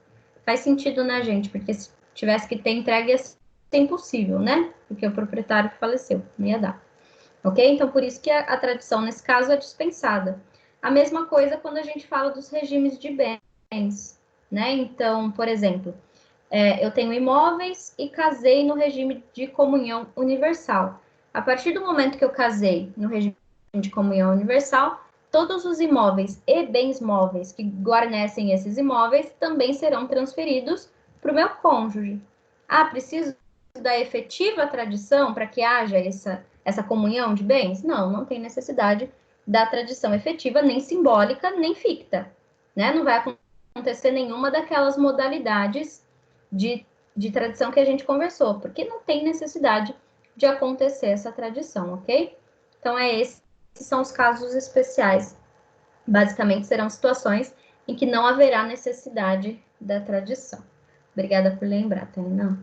Faz sentido, né, gente? Porque se tivesse que ter entrega, ia ser impossível, né? Porque o proprietário faleceu, não ia dar. Ok? Então, por isso que a tradição, nesse caso, é dispensada. A mesma coisa quando a gente fala dos regimes de bens, né? Então, por exemplo, eu tenho imóveis e casei no regime de comunhão universal. A partir do momento que eu casei no regime de comunhão universal, todos os imóveis e bens móveis que guarnecem esses imóveis também serão transferidos para o meu cônjuge. Ah, preciso da efetiva tradição para que haja essa comunhão de bens? Não, não tem necessidade da tradição efetiva, nem simbólica, nem ficta. Né? Não vai acontecer nenhuma daquelas modalidades de tradição que a gente conversou, porque não tem necessidade de acontecer essa tradição, ok? Então, esses são os casos especiais. Basicamente, serão situações em que não haverá necessidade da tradição. Obrigada por lembrar, Tainá.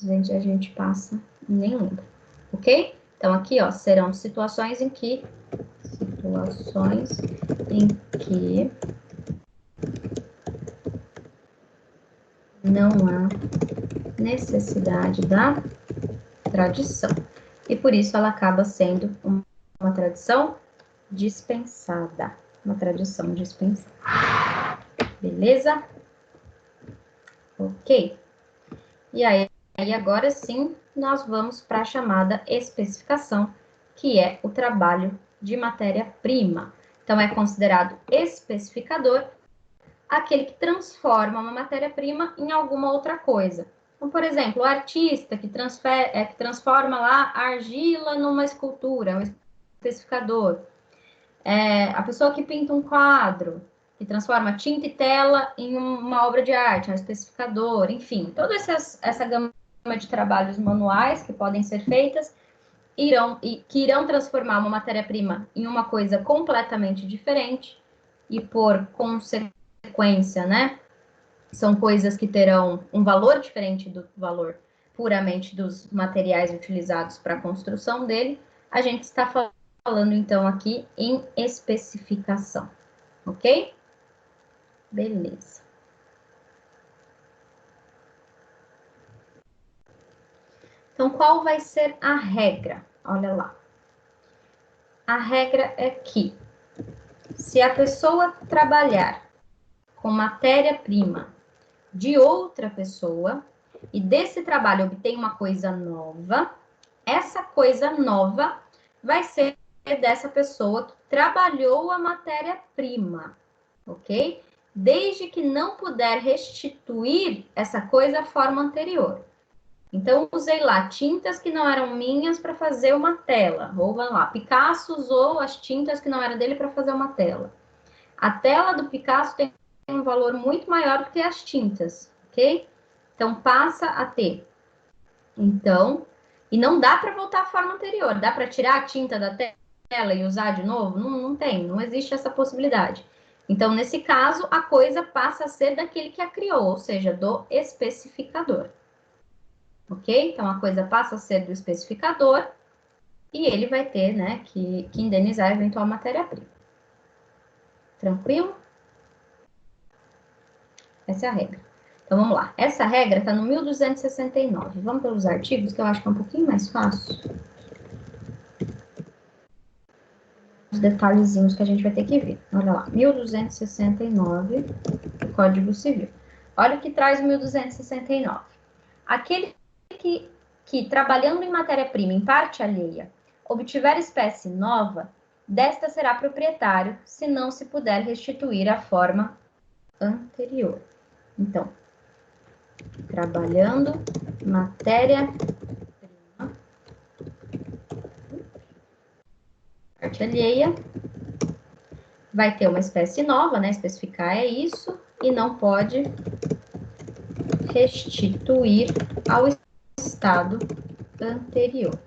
A gente passa e nem lembra, ok? Então, aqui, ó, serão situações em que não há necessidade da tradição. E por isso ela acaba sendo uma tradição dispensada. Uma tradição dispensada. Beleza? Ok. E aí, agora sim, nós vamos para a chamada especificação, que é o trabalho de matéria-prima. Então, é considerado especificador aquele que transforma uma matéria-prima em alguma outra coisa. Então, por exemplo, o artista que transforma lá a argila numa escultura, um especificador. A pessoa que pinta um quadro, que transforma tinta e tela em uma obra de arte, um especificador, enfim, toda essa gama de trabalhos manuais que podem ser feitas que irão transformar uma matéria-prima em uma coisa completamente diferente e por consequência, né? São coisas que terão um valor diferente do valor puramente dos materiais utilizados para a construção dele. A gente está falando, então, aqui em especificação, ok? Beleza. Então, qual vai ser a regra? Olha lá. A regra é que, se a pessoa trabalhar com matéria-prima de outra pessoa e desse trabalho obtém uma coisa nova, essa coisa nova vai ser dessa pessoa que trabalhou a matéria-prima, ok? Desde que não puder restituir essa coisa à forma anterior. Então, usei lá tintas que não eram minhas para fazer uma tela. Ou, vamos lá, Picasso usou as tintas que não eram dele para fazer uma tela. A tela do Picasso tem um valor muito maior do que as tintas, ok? Então, passa a ter. Então, e não dá para voltar à forma anterior. Dá para tirar a tinta da ela e usar de novo? Não tem, não existe essa possibilidade. Então, nesse caso, a coisa passa a ser daquele que a criou, ou seja, do especificador. Ok? Então, a coisa passa a ser do especificador e ele vai ter, né, que indenizar a eventual matéria-prima. Tranquilo? Essa é a regra. Então, vamos lá. Essa regra está no 1269. Vamos pelos artigos, que eu acho que é um pouquinho mais fácil. Os detalhezinhos que a gente vai ter que ver. Olha lá, 1269 do Código Civil. Olha o que traz o 1269. Aquele que trabalhando em matéria-prima em parte alheia, obtiver espécie nova, desta será proprietário, se não se puder restituir a forma anterior. Então, trabalhando matéria-prima, parte alheia, vai ter uma espécie nova, né? Especificar é isso, e não pode restituir ao estado anterior.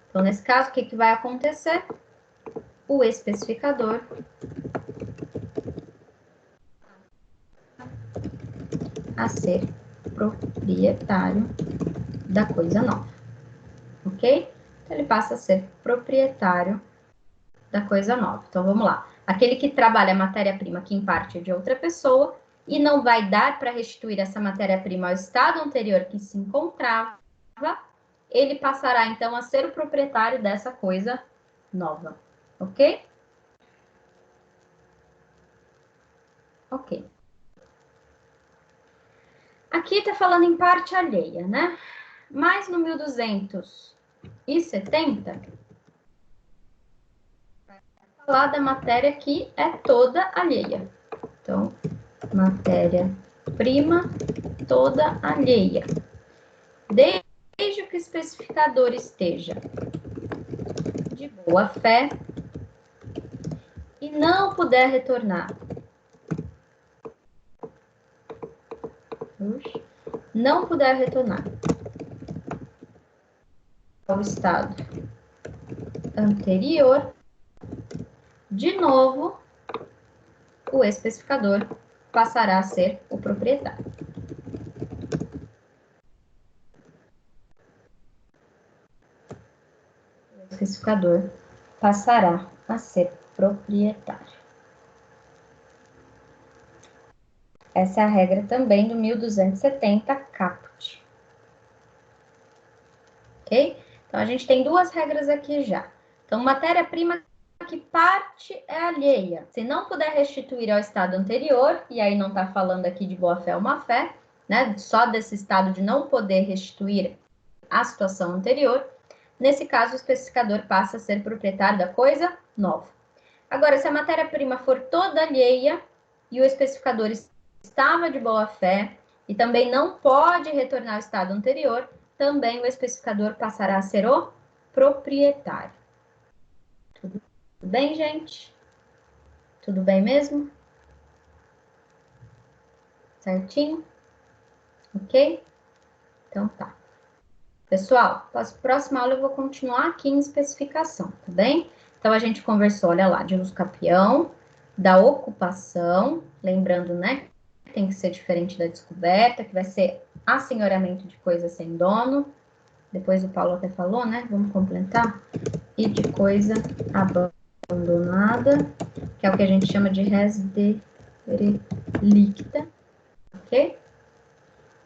Então, nesse caso, o que vai acontecer? O especificador a ser proprietário da coisa nova, ok? Então, ele passa a ser proprietário da coisa nova. Então, vamos lá. Aquele que trabalha a matéria-prima que em parte é de outra pessoa e não vai dar para restituir essa matéria-prima ao estado anterior que se encontrava, ele passará, então, a ser o proprietário dessa coisa nova, ok? Ok. Aqui está falando em parte alheia, né? Mas no 1270, vai falar da matéria que é toda alheia. Então, matéria-prima toda alheia. Desde que o especificador esteja de boa fé e não puder retornar. Não puder retornar ao estado anterior, de novo, o especificador passará a ser o proprietário. O especificador passará a ser proprietário. Essa é a regra também do 1270 caput. Ok? Então, a gente tem duas regras aqui já. Então, matéria-prima que parte é alheia. Se não puder restituir ao estado anterior, e aí não está falando aqui de boa-fé ou má-fé, né? Só desse estado de não poder restituir à situação anterior, nesse caso, o especificador passa a ser proprietário da coisa nova. Agora, se a matéria-prima for toda alheia e o especificador estava de boa-fé e também não pode retornar ao estado anterior, também o especificador passará a ser o proprietário. Tudo bem, gente? Tudo bem mesmo? Certinho? Ok? Então tá. Pessoal, próxima aula eu vou continuar aqui em especificação, tá bem? Então, a gente conversou, olha lá, de uso capião, da ocupação, lembrando, né, que tem que ser diferente da descoberta, que vai ser assenhoramento de coisa sem dono. Depois o Paulo até falou, né? Vamos completar. E de coisa abandonada, que é o que a gente chama de res derelicta, ok?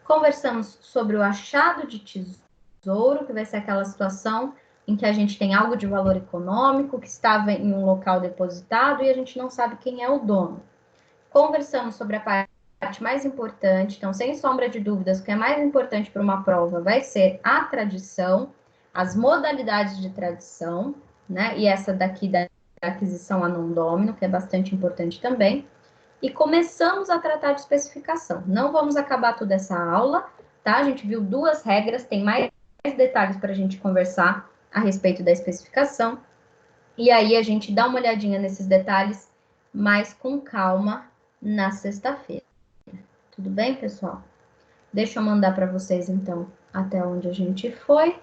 Conversamos sobre o achado de tesouro, que vai ser aquela situação em que a gente tem algo de valor econômico que estava em um local depositado e a gente não sabe quem é o dono. Conversamos sobre a parte mais importante, então, sem sombra de dúvidas, o que é mais importante para uma prova vai ser a tradição, as modalidades de tradição, né? E essa daqui da aquisição a non domino, que é bastante importante também. E começamos a tratar de especificação. Não vamos acabar toda essa aula, tá? A gente viu duas regras, tem mais detalhes para a gente conversar a respeito da especificação. E aí a gente dá uma olhadinha nesses detalhes mais com calma na sexta-feira. Tudo bem, pessoal? Deixa eu mandar para vocês, então, até onde a gente foi.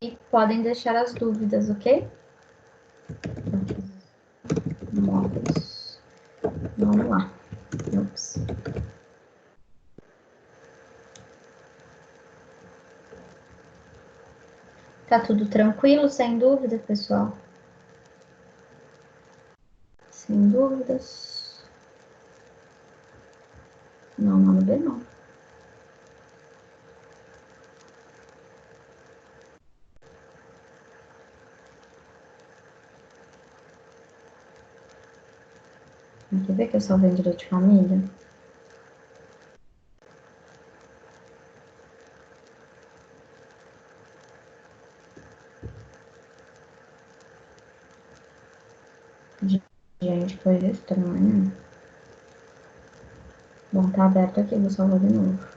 e podem deixar as dúvidas, ok? Móveis. Vamos lá. Ups. Tá tudo tranquilo, sem dúvida, pessoal? Sem dúvidas. Não, não B não. Quer ver que eu salvei em direito de família? Gente, foi estranho. Bom, tá aberto aqui, vou salvar de novo.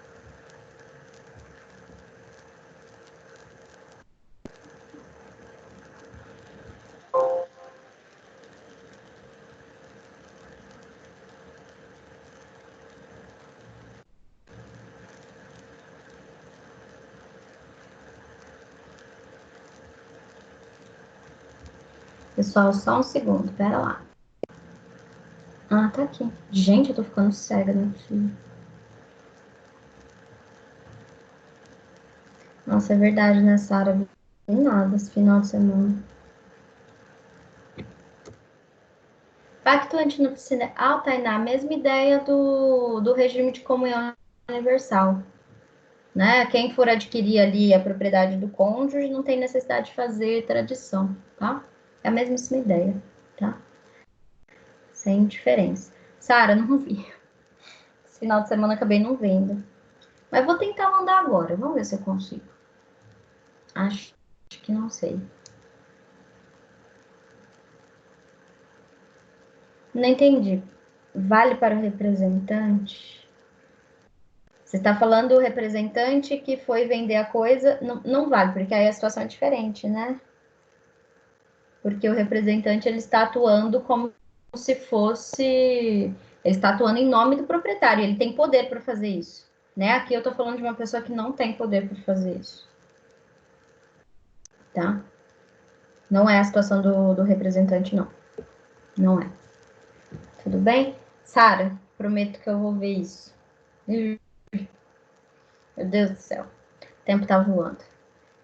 Pessoal, só um segundo, pera lá. Ah, tá aqui. Gente, eu tô ficando cega, não é possível. Nossa, é verdade, né, Sara? Não vi nada esse final de semana. Pacto antinupcial, Tainá, a mesma ideia do regime de comunhão universal. Né? Quem for adquirir ali a propriedade do cônjuge não tem necessidade de fazer tradição, tá? É a mesmíssima ideia, tá? Sem diferença. Sara, não vi. Esse final de semana acabei não vendo. Mas vou tentar mandar agora. Vamos ver se eu consigo. Acho que não sei. Não entendi. Vale para o representante? Você está falando do representante que foi vender a coisa? Não, não vale, porque aí a situação é diferente, né? Porque o representante ele está atuando como se fosse... Ele está atuando em nome do proprietário, ele tem poder para fazer isso. Né? Aqui eu estou falando de uma pessoa que não tem poder para fazer isso. Tá? Não é a situação do representante, não. Não é. Tudo bem? Sara, prometo que eu vou ver isso. Meu Deus do céu. O tempo tá voando.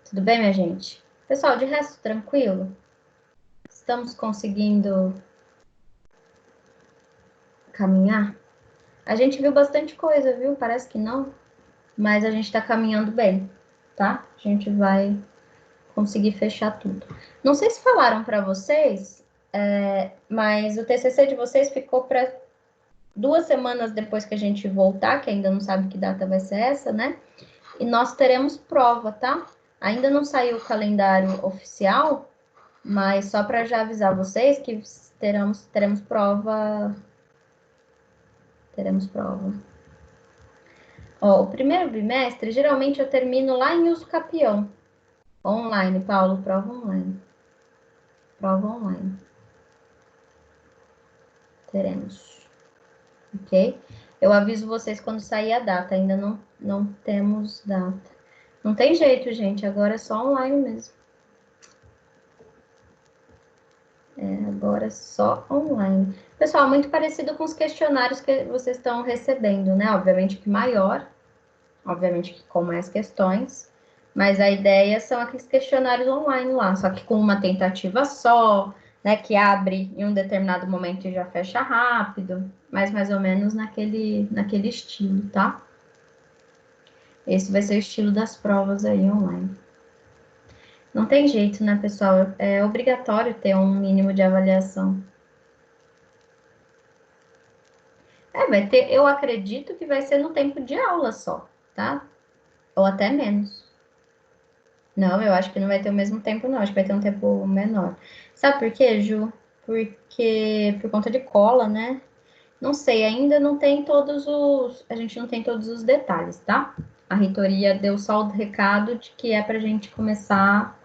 Tudo bem, minha gente? Pessoal, de resto, tranquilo? Estamos conseguindo caminhar? A gente viu bastante coisa, viu? Parece que não, mas a gente tá caminhando bem, tá? A gente vai conseguir fechar tudo. Não sei se falaram para vocês, mas o TCC de vocês ficou para 2 semanas depois que a gente voltar, que ainda não sabe que data vai ser essa, né? E nós teremos prova, tá? Ainda não saiu o calendário oficial, mas só para já avisar vocês que teremos prova. Teremos prova. Ó, o primeiro bimestre, geralmente eu termino lá em Uso Capião. Online, Paulo, prova online. Prova online. Teremos. Ok? Eu aviso vocês quando sair a data. Ainda não temos data. Não tem jeito, gente. Agora é só online mesmo. Agora é só online. Pessoal, muito parecido com os questionários que vocês estão recebendo, né? Obviamente que maior. Obviamente que com mais questões. Mas a ideia são aqueles questionários online lá, só que com uma tentativa só, né? Que abre em um determinado momento e já fecha rápido, mas mais ou menos naquele estilo, tá? Esse vai ser o estilo das provas aí online. Não tem jeito, né, pessoal? É obrigatório ter um mínimo de avaliação. Vai ter, eu acredito que vai ser no tempo de aula só, tá? Ou até menos. Não, eu acho que não vai ter o mesmo tempo, não. Acho que vai ter um tempo menor. Sabe por quê, Ju? Porque por conta de cola, né? Não sei, ainda não tem todos os. A gente não tem todos os detalhes, tá? A reitoria deu só o recado de que é pra gente começar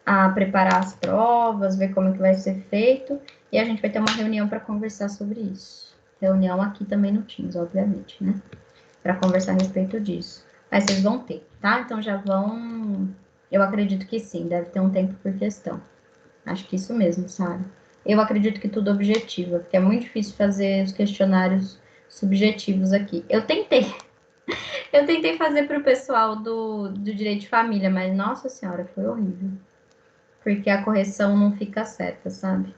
a preparar as provas, ver como que vai ser feito, e a gente vai ter uma reunião para conversar sobre isso. Reunião aqui também no Teams, obviamente, né? Para conversar a respeito disso. Mas vocês vão ter, tá? Então já vão Eu acredito que sim, deve ter um tempo por questão. Acho que isso mesmo, sabe? Eu acredito que tudo é objetivo, porque é muito difícil fazer os questionários subjetivos aqui. Eu tentei fazer para o pessoal do direito de família, mas nossa senhora, foi horrível. Porque a correção não fica certa, sabe?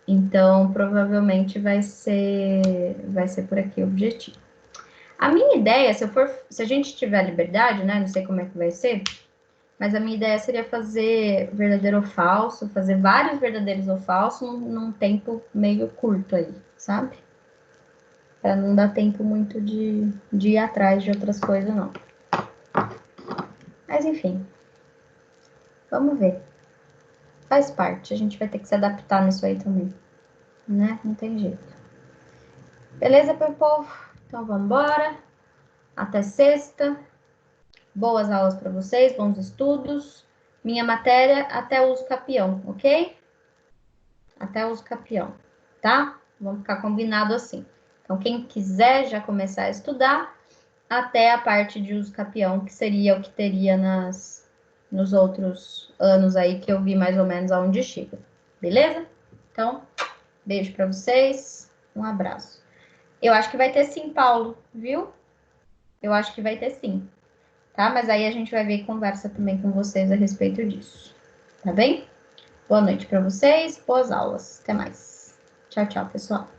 Então, provavelmente vai ser por aqui o objetivo. A minha ideia, se a gente tiver liberdade, né? Não sei como é que vai ser, mas a minha ideia seria fazer verdadeiro ou falso, fazer vários verdadeiros ou falsos num tempo meio curto aí, sabe? Para não dar tempo muito de ir atrás de outras coisas, não. Mas enfim, vamos ver. Faz parte, a gente vai ter que se adaptar nisso aí também, né? Não tem jeito. Beleza, meu povo? Então vamos embora. Até sexta. Boas aulas para vocês, bons estudos. Minha matéria até uso capião, ok? Até uso capião, tá? Vamos ficar combinado assim. Então, quem quiser já começar a estudar, até a parte de uso capião, que seria o que teria nos outros anos aí, que eu vi mais ou menos aonde chega. Beleza? Então, beijo para vocês, um abraço. Eu acho que vai ter sim, Paulo, viu? Eu acho que vai ter sim, tá? Mas aí a gente vai ver e conversa também com vocês a respeito disso, tá bem? Boa noite para vocês, boas aulas. Até mais. Tchau, tchau, pessoal.